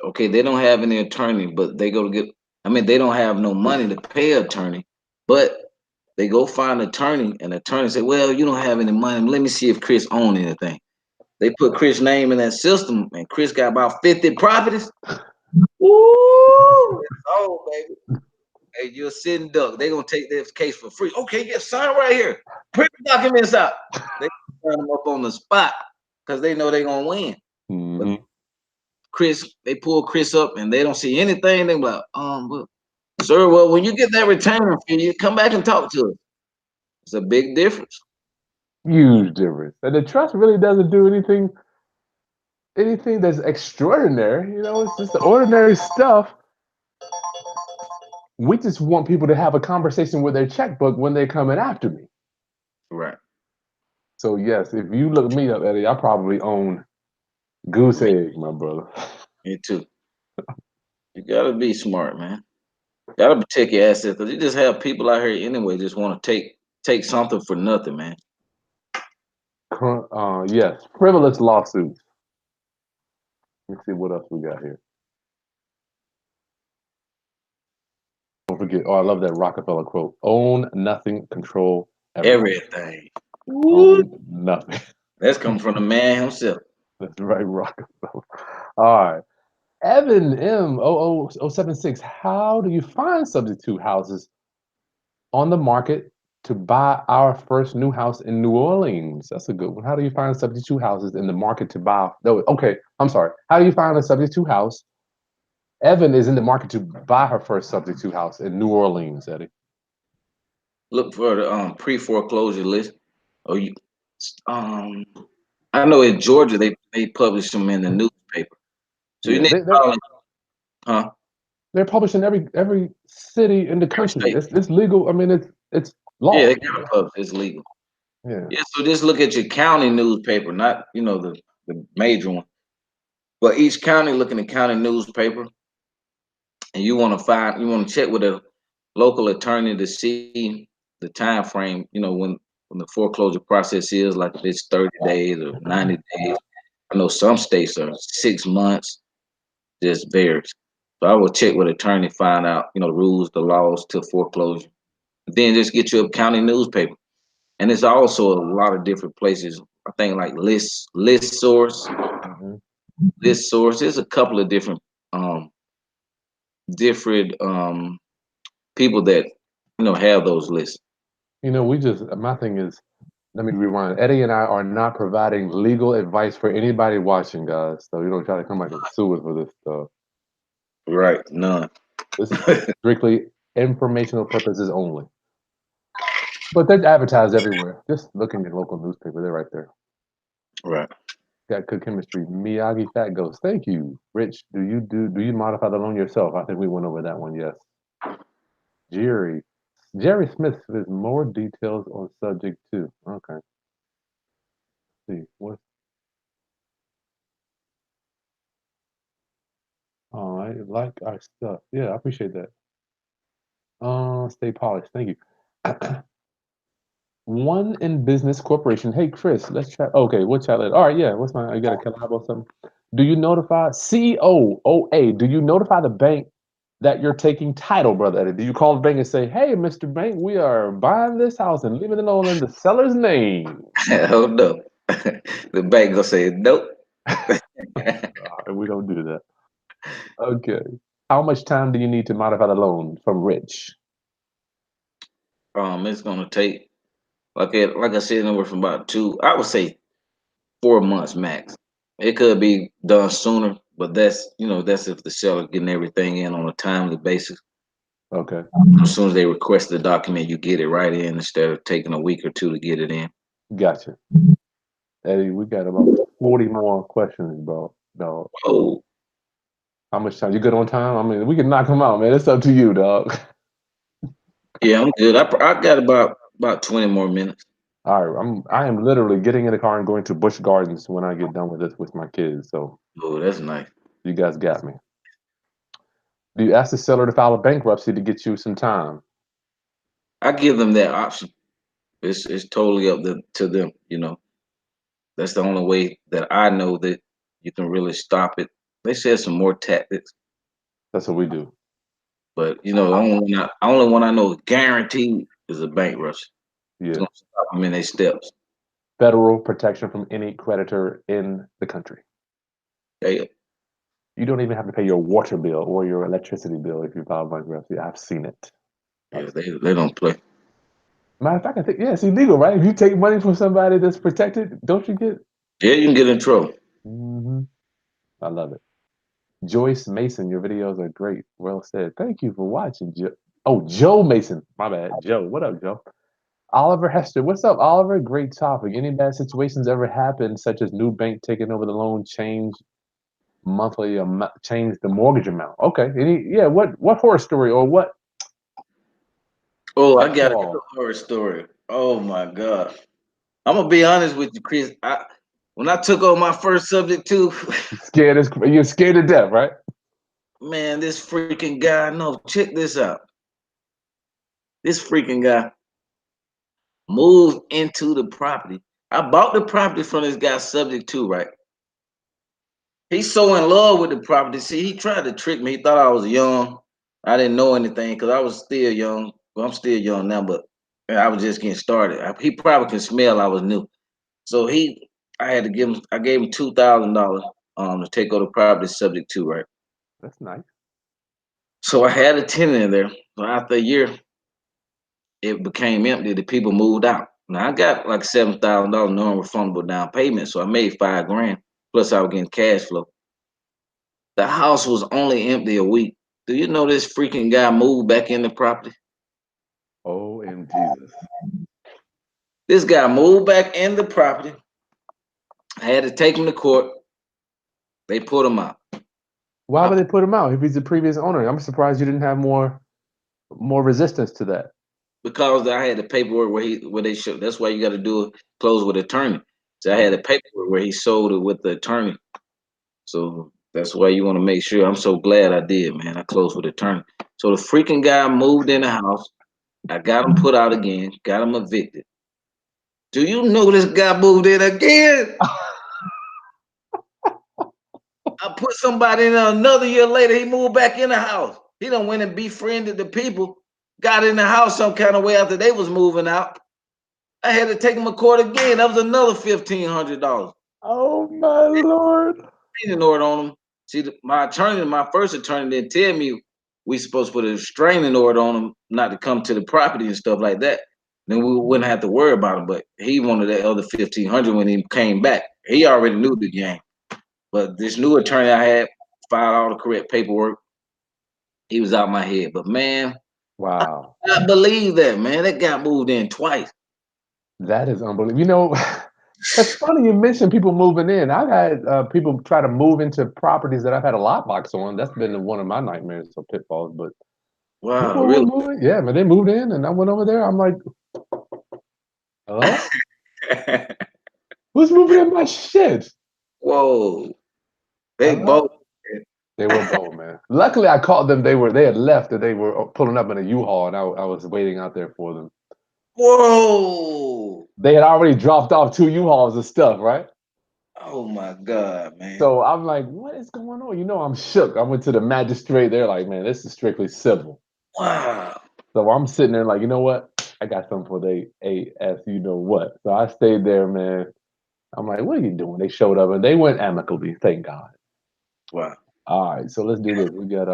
Okay, they don't have any attorney, but they go to get. I mean, they don't have no money to pay an attorney, but they go find an attorney, and the attorney say, "Well, you don't have any money. Let me see if Chris own anything." They put Chris' name in that system, and Chris got about 50 properties. Woo! It's on, baby. Hey, you're a sitting duck. They gonna take this case for free. Okay, yeah, sign right here. Print the documents out. They sign them up on the spot because they know they're gonna win. But Hmm. Chris, they pull Chris up and they don't see anything. They like, well, sir, well, when you get that retainer fee, you come back and talk to us. It's a big difference. Huge difference. And the trust really doesn't do anything that's extraordinary. It's just the ordinary stuff. We just want people to have a conversation with their checkbook when they're coming after me. Right. So yes, if you look me up, Eddie, I probably own goose Me, egg, my brother. me too. You gotta be smart, man. Gotta protect your assets because you just have people out here anyway just want to take something for nothing, man. Yes, frivolous lawsuits. Let's see what else we got here. Don't forget. Oh, I love that Rockefeller quote: "Own nothing, control everything. Everything. Woo! Own nothing." That's coming from the man himself. That's right, Rockefeller. All right. Evan M00076. How do you find subject to houses on the market to buy our first new house in New Orleans? That's a good one. How do you find subject to houses in the market to buy? No, okay, I'm sorry. How do you find a subject to house? Evan is in the market to buy her first subject to house in New Orleans, Eddie. Look for the pre-foreclosure list. Or you um I know in Georgia they publish them in the newspaper. So you Yeah, need to call it, huh? they're published in every city in the Every country. state. It's legal. I mean, it's Yeah, they law. gotta publish. It's legal. Yeah. Yeah, so just look at your county newspaper, not the major one. But each county, look in the county newspaper, and you want to check with a local attorney to see the time frame. When the foreclosure process is, like if it's 30 days or 90 days. I know some states are 6 months, just varies. So I will check with attorney, find out the rules, the laws to foreclosure. Then just get you a county newspaper, and it's also a lot of different places. I think like list source. Hmm. list source. There's a couple of um different people that have those lists. We just my thing is, let me rewind. Eddie and I are not providing legal advice for anybody watching, guys. So you don't try to come back and sue us for this stuff. Right, none. This is strictly informational purposes only. But they're advertised everywhere. Just look in your local newspaper. They're right there. Right. Got good chemistry. Miyagi Fat Ghost. Thank you. Rich, do you modify the loan yourself? I think we went over that one. Yes. Jerry. Jerry Smith with more details on subject two. Okay. Let's see. What? Oh, I like our stuff. Yeah, I appreciate that. Stay polished. Thank you. One in business corporation. Hey, Chris, let's chat. Okay, we'll chat later. All right, yeah. What's my? I got a collab or something. Do you notify CEO OA? Do you notify the bank that you're taking title, brother Eddie? Do you call the bank and say, "Hey, Mr. Bank, we are buying this house and leaving it all in the seller's name"? Oh no. The bank gonna say nope. We don't do that. Okay. How much time do you need to modify the loan from Rich? It's gonna take like I said, anywhere from about I would say 4 months max. It could be done sooner, but that's if the seller getting everything in on a timely basis. Okay, As soon as they request the document, you get it right in instead of taking a week or two to get it in. gotcha. Eddie, we got about 40 more questions, bro. Dog. Oh, How much time? You good on time? I mean, we can knock them out, man. It's up to you, dog. yeah, I'm good. I got about 20 more minutes. All right, I am literally getting in the car and going to Busch Gardens when I get done with this with my kids. So Oh, that's nice. you guys got me. Do you ask the seller to file a bankruptcy to get you some time? I give them that option. It's totally up to them. That's the only way that I know that you can really stop it. They said some more tactics, That's what we do. but the only one I know guaranteed is a bankruptcy. It's Yeah. gonna stop them in their steps. Federal protection from any creditor in the country. They, You don't even have to pay your water bill or your electricity bill if you file bankruptcy. I've seen it. yeah, they don't play. Matter of fact, I think yeah, it's illegal, right? If you take money from somebody that's protected, don't you get? Yeah, you can get in trouble. Hmm. I love it. Joyce Mason, your videos are great. Well said. Thank you for watching. Oh, Joe Mason. My bad. Joe. What up, Joe? Oliver Hester. What's up, Oliver? Great topic. Any bad situations ever happened, such as new bank taking over the loan, change the mortgage amount? Okay. Yeah. What horror story or what Oh, I got a good pitfall? horror story. Oh my God. I'm gonna be honest with you, Chris. When I took on my first subject too, You're scared to death, right? man, this freaking guy. No, check this out. This freaking guy moved into the property. I bought the property from this guy subject to, right? He's so in love with the property. See, he tried to trick me. He thought I was young. I didn't know anything because I was still young. Well, I'm still young now, but I was just getting started. He probably can smell I was new. So I had to give him. I gave him $2,000 to take over the property subject to, right? That's nice. So I had a tenant in there. So after a year, it became empty. The people moved out. Now I got like $7,000 non-refundable down payment, so I made 5 grand. Plus I was getting cash flow. The house was only empty a week. Do you know this freaking guy moved back in the property? Oh, and Jesus. This guy moved back in the property. I had to take him to court. They put him out. Why I, would they put him out if he's the previous owner? I'm surprised you didn't have more resistance to that. because I had the paperwork where they should. That's why you got to do it close with attorney. So I had the paperwork where he sold it with the attorney. So that's why you want to make sure. I'm so glad I did, man. I closed with attorney. So the freaking guy moved in the house. I got him put out again. Got him evicted. Do you know this guy moved in again? I put somebody in there another year later. He moved back in the house. He done went and befriended the people. Got in the house some kind of way after they was moving out. I had to take him to court again. That was another $1,500. Oh my lord. restraining order on them. See, my first attorney didn't tell me we supposed to put a restraining order on them not to come to the property and stuff like that. Then we wouldn't have to worry about him. But he wanted that other 1,500 when he came back. He already knew the game. But this new attorney I had filed all the correct paperwork. He was out my head. But man, Wow. I believe that, man. That got moved in twice. That is unbelievable. You know, it's funny you mentioned people moving in. I've had people try to move into properties that I've had a lockbox on. That's been one of my nightmares or pitfalls. But Wow, people were really? moving. Yeah, man, they moved in and I went over there. I'm like, hello? Who's moving in my shit? Whoa. They Hello? both. They were bold, man. Luckily, I called them. They had left and they were pulling up in a U-Haul and I was waiting out there for them. Whoa. They had already dropped off 2 U-Hauls of stuff, right? Oh my God, man. So I'm like, what is going on? You know, I'm shook. I went to the magistrate. They're like, man, this is strictly civil. Wow. So I'm sitting there like, you know what? I got something for the AS, you know what? So I stayed there, man. I'm like, what are you doing? They showed up and they went amicably, thank God. Wow. All right, so let's do this. We got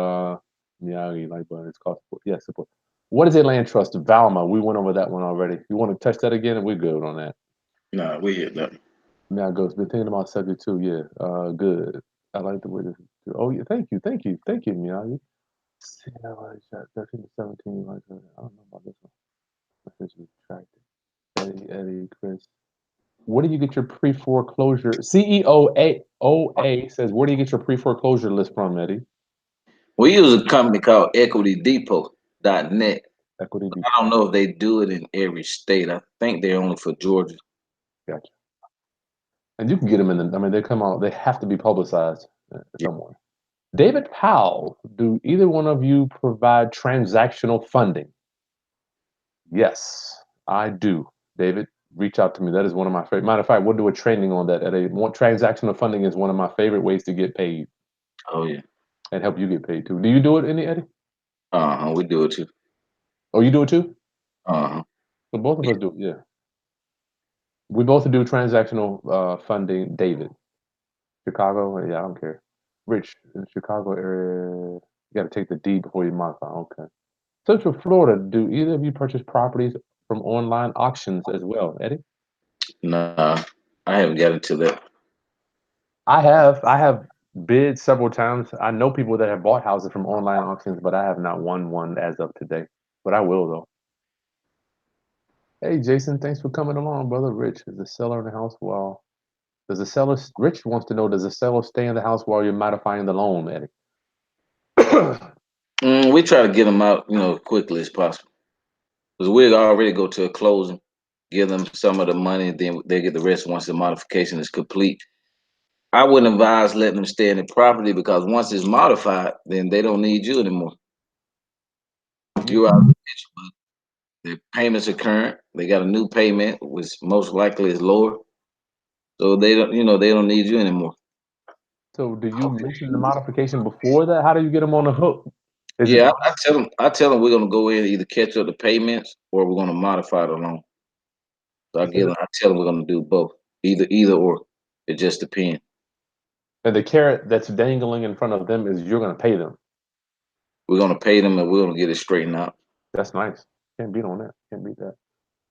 Miyagi, like, but it's called support. Yeah, support. What is a land trust? Valma. We went over that one already. You want to touch that again, and we're good on that. Nah, we hit that. Now goes. Been thinking about subject too. Yeah. Good. I like the way this. Oh yeah. Thank you, Miyagi. See, I like that. 13 to 17. Like, I don't know about this one. Message retracted. Eddie, Chris. Where do you get your pre-foreclosure? CEO OA says, where do you get your pre-foreclosure list from, Eddie? We use a company called EquityDepot.net. Equity I Depot. don't know if they do it in every state. I think they're only for Georgia. Gotcha. And you can get them in the. I mean, they come out. They have to be publicized Yeah. somewhere. David Powell, do either one of you provide transactional funding? Yes, I do. David, reach out to me. That is one of my favorite. Matter of fact, we'll do a training on that. Transactional funding is one of my favorite ways to get paid Oh yeah. and help you get paid too. Do you do it, Eddie? We do it too. Oh, you do it too? Uh-huh. So both of us do it. Yeah, we both do transactional funding. David, Chicago. Yeah, I don't care. Rich in the Chicago area. You got to take the deed before you modify. Okay. Central Florida. Do either of you purchase properties from online auctions as well, Eddie? Nah, I haven't got into that. I have. I have bid several times. I know people that have bought houses from online auctions, but I have not won one as of today. But I will though. Hey Jason, thanks for coming along, brother. Rich is the seller in the house while does the seller Rich wants to know does the seller stay in the house while you're modifying the loan, Eddie? We try to get them out, quickly as possible. Because we'll already go to a closing, give them some of the money, then they get the rest once the modification is complete. I wouldn't advise letting them stay in the property because once it's modified, then they don't need you anymore. You are rich, but their payments are current. They got a new payment, which most likely is lower. So they don't need you anymore. So do you mention the modification before that? How do you get them on the hook? Is it Yeah, I tell them we're gonna go in and either catch up the payments or we're gonna modify the loan. So I tell them we're gonna do both, either or. It just depends. and the carrot that's dangling in front of them is you're gonna pay them. We're gonna pay them and we're gonna get it straightened out. That's nice. Can't beat on that. Can't beat that.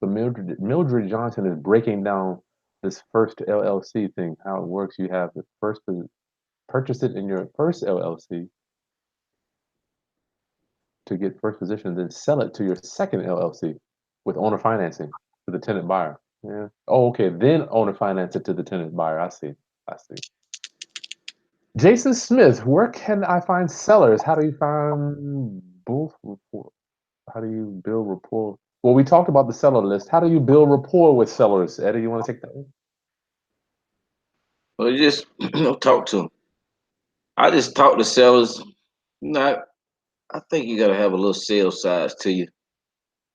So Mildred Johnson is breaking down this first LLC thing, how it works. You have the first purchase it in your first LLC to get first position, then sell it to your second LLC with owner financing to the tenant buyer. Yeah. Oh, okay. Then owner finance it to the tenant buyer. I see. I see. Jason Smith, where can I find sellers? How do you find both rapport? How do you build rapport? Well, we talked about the seller list. How do you build rapport with sellers? Eddie, you want to take that one? Well, you just talk to them. I just talk to sellers. Not, I think you gotta have a little sales size to you.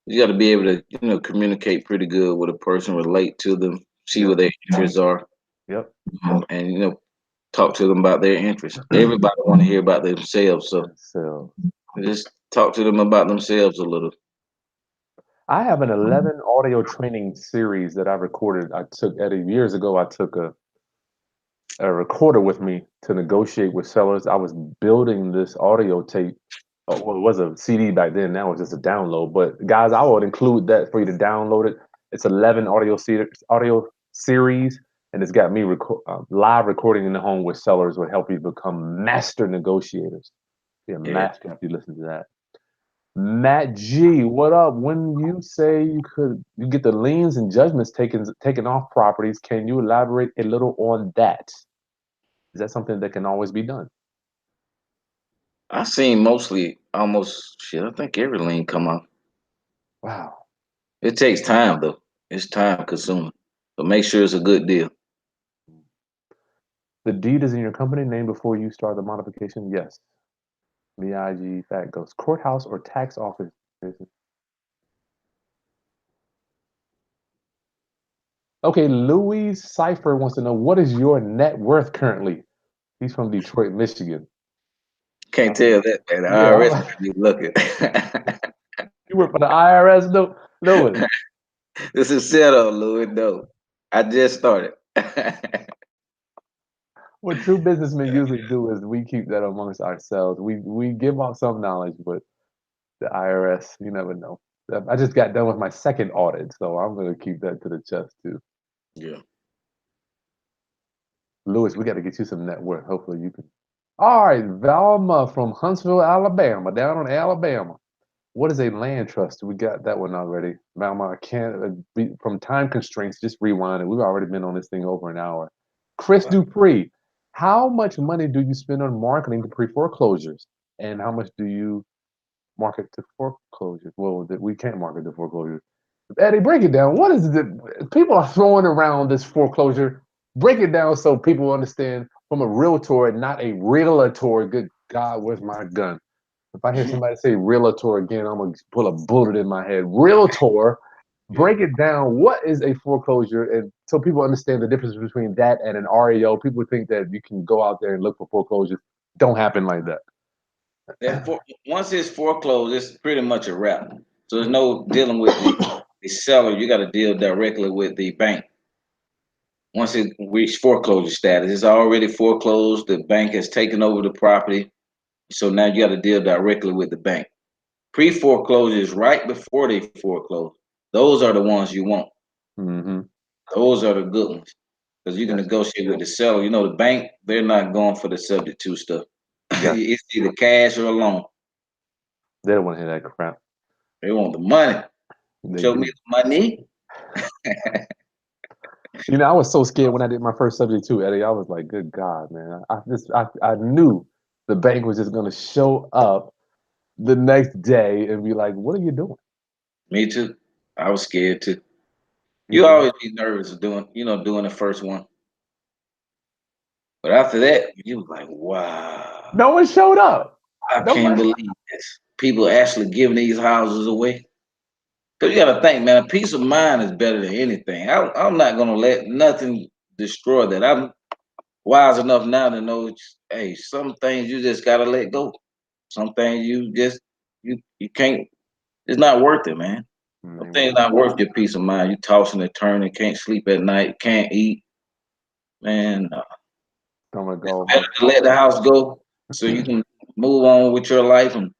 You got to be able to, communicate pretty good with a person, relate to them, see Yep. what their interests are, Yep. and talk to them about their interests. Everybody want to hear about themselves, so So just talk to them about themselves a little. I have an 11 audio training series that I recorded. I took Eddie years ago. I took a recorder with me to negotiate with sellers. I was building this audio tape. Oh, well, it was a CD back then. Now it's just a download. But guys, I would include that for you to download it. It's 11 audio series, and it's got me live recording in the home with sellers will help you become master negotiators. Be a Yeah. master if you listen to that. Matt G, what up? When you say you get the liens and judgments taken off properties, can you elaborate a little on that? Is that something that can always be done? I seen mostly almost shit. I think every lien come off. Wow. It takes time though. It's time consuming. But make sure it's a good deal. The deed is in your company name before you start the modification? Yes. MIG fact goes courthouse or tax office. Okay, Louis Cipher wants to know what is your net worth currently? He's from Detroit, Michigan. Can't tell that, man. The Yeah, IRS might be looking. you work for the IRS, no, Louis. This is set up, Louis. No. I just started. What true businessmen usually do is we keep that amongst ourselves. We give out some knowledge, but the IRS, you never know. I just got done with my second audit, so I'm gonna keep that to the chest too. Yeah. Louis, we got to get you some net worth. Hopefully you can. All right, Valma from Huntsville, Alabama, down in Alabama. What is a land trust? We got that one already. Valma, I can't, from time constraints, just rewind it. We've already been on this thing over an hour. Chris Dupree, how much money do you spend on marketing to pre-foreclosures? And how much do you market to foreclosures? Well, we can't market to foreclosures. Eddie, break it down. What is it? People are throwing around this foreclosure. Break it down so people understand from a realtor and not a realtor. Good God, where's my gun? If I hear somebody say realtor again, I'm gonna pull a bullet in my head. Realtor, Yeah. break it down. What is a foreclosure? And so people understand the difference between that and an REO. People think that you can go out there and look for foreclosures. Don't happen like that. Once it's foreclosed, it's pretty much a wrap. So there's no dealing with the seller. You got to deal directly with the bank. Once it reaches foreclosure status, it's already foreclosed. The bank has taken over the property. So now you got to deal directly with the bank. Pre-foreclosure is right before they foreclose. Those are the ones you want. Mm-hmm. Those are the good ones because you can Yes. negotiate with the seller. You know, the bank, they're not going for the subject to stuff. Yes. It's either cash or a loan. They don't want to hear that crap. They want the money. They Show me do. the money. You know, I was so scared when I did my first subject too, Eddie. I was like, "Good God, man!" I knew the bank was just going to show up the next day and be like, "What are you doing?" Me too. I was scared too. You Mhm. always be nervous doing the first one. But after that, you was like, wow, No one showed up. I can't Nobody. believe this. People actually giving these houses away. Because you got to think, man, a peace of mind is better than anything. I'm not going to let nothing destroy that. I'm wise enough now to know, hey, some things you just got to let go. Some things you can't, it's not worth it, man. Some Ain't things worth it. not worth your peace of mind. You tossing and turning, can't sleep at night, can't eat. Man, Stomach it's all better messed to let the house go so you can move on with your life and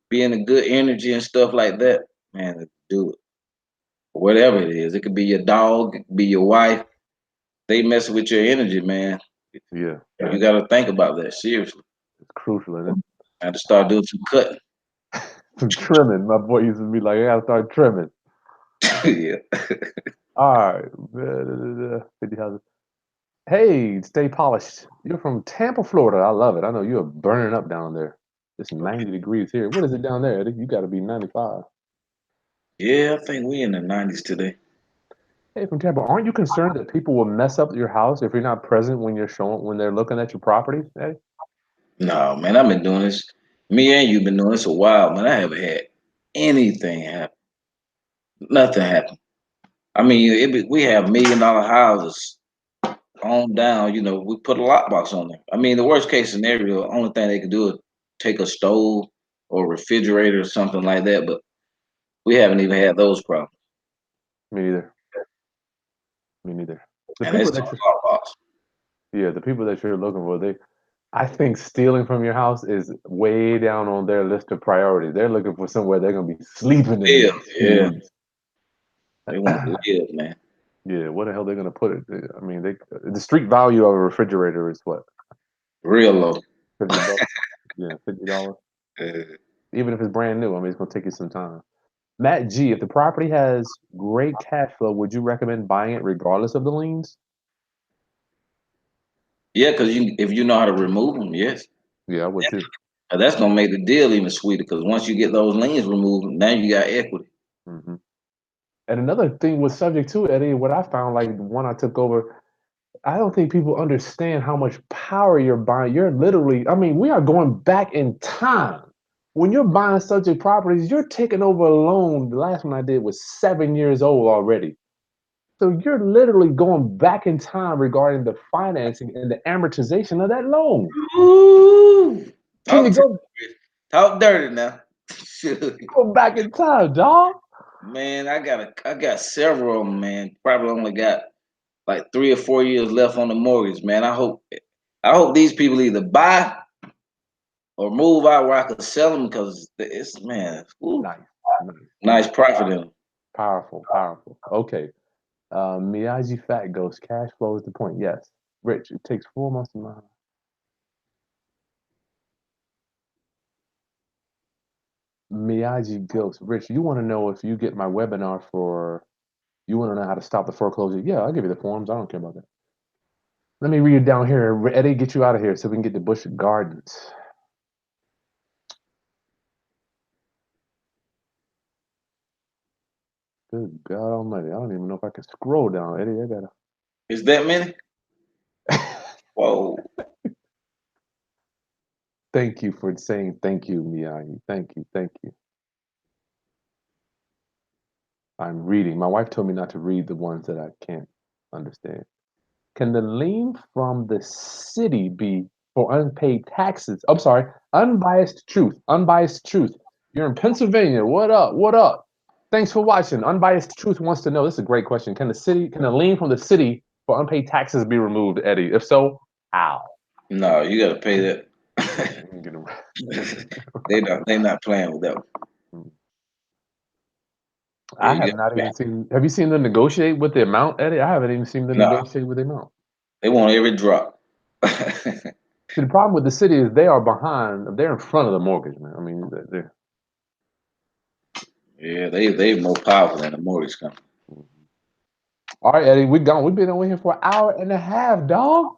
be in a good energy and stuff like that. Man, do it. Whatever it is. It could be your dog, it could be your wife. They mess with your energy, man. Yeah, You got to think about that seriously. it's crucial, isn't I had to start doing some cutting. it? Some trimming. My boy used to be like, "I gotta start trimming." Yeah. All right, 50,000. Hey, stay polished. You're from Tampa, Florida. I love it. I know you're burning up down there. It's 90 degrees here. What is it down there, Eddie? You got to be 95. Yeah, I think we in the 90s today. Hey, from Tampa, aren't you concerned that people will mess up your house if you're not present when they're looking at your property, Eddie? No, man, I've been doing this. Me and you've been doing this a while, man. I haven't had anything happen. Nothing happen. I mean, we have $1 million houses on down. We put a lockbox on there. I mean, the worst case scenario, only thing they could do is take a stove or refrigerator or something like that. But we haven't even had those problems. Me neither. Me neither. The And people it's a that lockbox. Yeah, the people that you're looking for, I think stealing from your house is way down on their list of priorities. They're looking for somewhere they're gonna be sleeping in the Live, next few yeah. weeks. They want to live, man. Yeah, where the hell they're gonna put it? I mean, the street value of a refrigerator is what, Real low. $50? Yeah, $50. Uh, Even if it's brand new, I mean, it's gonna take you some time. Matt G, if the property has great cash flow, would you recommend buying it regardless of the liens? yeah, because if you know how to remove them, yes. Yeah, I would too. That's gonna make the deal even sweeter because once you get those liens removed, now you got equity. Hmm. And another thing was subject to Eddie. What I found, like when I took over, I don't think people understand how much power you're buying. You're literally, I mean, we are going back in time. When you're buying subject properties, you're taking over a loan. The last one I did was 7 years old already. So you're literally going back in time regarding the financing and the amortization of that loan. Ooh, Can you talk to go talk dirty now. Shoot. go back in time, dog? Man, I got several of 'em, man. Probably only got like 3 or 4 years left on the mortgage, man. I hope these people either buy or move out where I could sell them because it's man, ooh, Nice, nice, nice profit in them. powerful, powerful. Okay. Miyagi Fat Ghost, cash flow is the point. Yes. Rich, it takes 4 months to mine. Miyagi Ghost. Rich, you want to know if you get my webinar you want to know how to stop the foreclosure? Yeah, I'll give you the forms. I don't care about that. Let me read it down here. Eddie, get you out of here so we can get to Bush Gardens. Good God Almighty. I don't even know if I can scroll down, Eddie. I gotta. Is that many? Whoa. Thank you for saying thank you, Miyagi. Thank you. Thank you. I'm reading. My wife told me not to read the ones that I can't understand. Can the lien from the city be for unpaid taxes? I'm sorry, unbiased truth. Unbiased truth. You're in Pennsylvania. What up? What up? Thanks for watching. Unbiased truth wants to know. This is a great question. Can the lien from the city for unpaid taxes be removed, Eddie? If so, how? No, you gotta pay that. Okay, I'm gonna They not playing with that one. Yeah, I you have got not even seen. Have you seen them negotiate with the amount, Eddie? I haven't even seen them no, negotiate with the amount. they want every drop. See, the problem with the city is they are behind. They're in front of the mortgage, man. I mean, they're. Yeah, they more powerful than the mortgage company. All right, Eddie, we gone. We've been over here for an hour and a half, dog.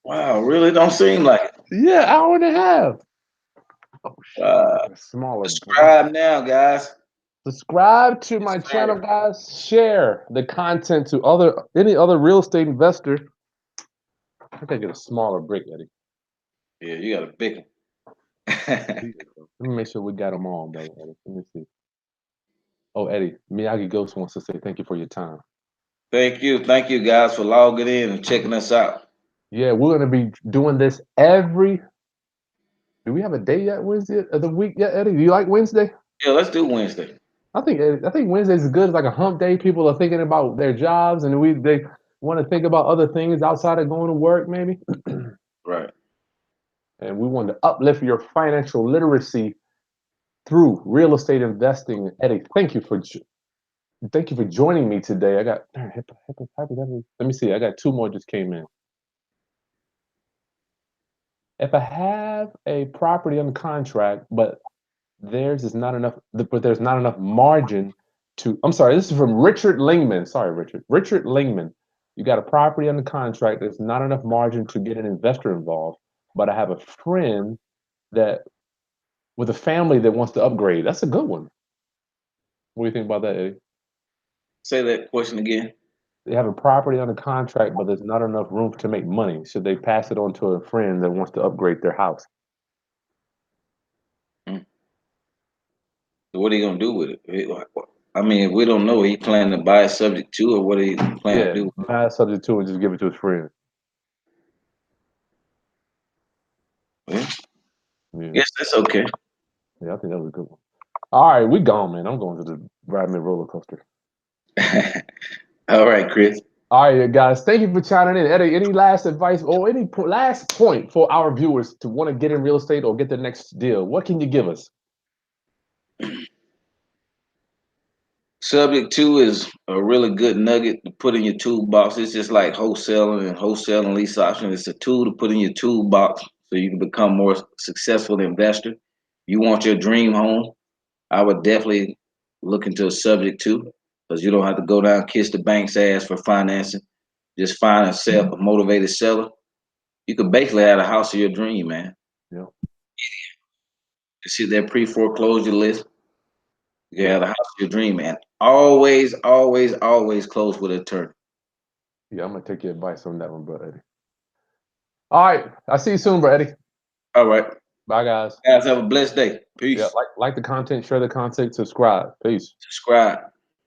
Wow, really don't seem like it. Yeah, hour and a half. Oh shit! Let me Uh, get a smaller break. subscribe now, guys. Subscribe to Yes, my sir. channel, guys. Share the content to any other real estate investor. I think I get a smaller break, Eddie. Yeah, you got a big one. Let me make sure we got them all, though, Eddie. Let me see. Oh, Eddie, Miyagi Ghost wants to say thank you for your time. Thank you guys for logging in and checking us out. Yeah, we're gonna be doing this every. Do we have a day yet? Wednesday of the week yet, Eddie? Do you like Wednesday? Yeah, let's do Wednesday. I think Wednesday's as good as like a hump day. People are thinking about their jobs, and they want to think about other things outside of going to work, maybe. Right. And we want to uplift your financial literacy through real estate investing. Eddie, thank you for joining me today. I got let me see. I got two more just came in. If I have a property under contract, but there's not enough margin to. I'm sorry, this is from Richard Lingman. Sorry, Richard. Richard Lingman. You got a property under contract. There's not enough margin to get an investor involved, but I have a friend that with a family that wants to upgrade. That's a good one. What do you think about that, Eddie? Say that question again. They have a property under contract, but there's not enough room to make money. Should they pass it on to a friend that wants to upgrade their house? Hmm. So what are you gonna do with it? I mean, we don't know. He planning to buy it subject to, or what he plan to Yeah, do? buy it subject to and just give it to his friend. Yeah, Yeah, yes, that's okay. yeah, I think that was a good one. All right, we gone, man. I'm going to the ride me roller coaster. All right, Chris. All right, guys. Thank you for chiming in. Eddie, any last advice or any last point for our viewers to want to get in real estate or get the next deal? What can you give us? Subject to is a really good nugget to put in your toolbox. It's just like wholesaling lease option. It's a tool to put in your toolbox so you can become more successful investor. You want your dream home, I would definitely look into a subject to, because you don't have to go down and kiss the bank's ass for financing. Just find a motivated seller. You could basically have a house of your dream, man. Yeah. You see that pre-foreclosure list. You have the house of your dream, man. Always, always, always close with an attorney. Yeah, I'm gonna take your advice on that one, bro, Eddie. All right. I'll see you soon, bro, Eddie. All right. Bye, guys. Guys, have a blessed day. Yeah, Peace. like the content, share the content, subscribe. Peace. Subscribe.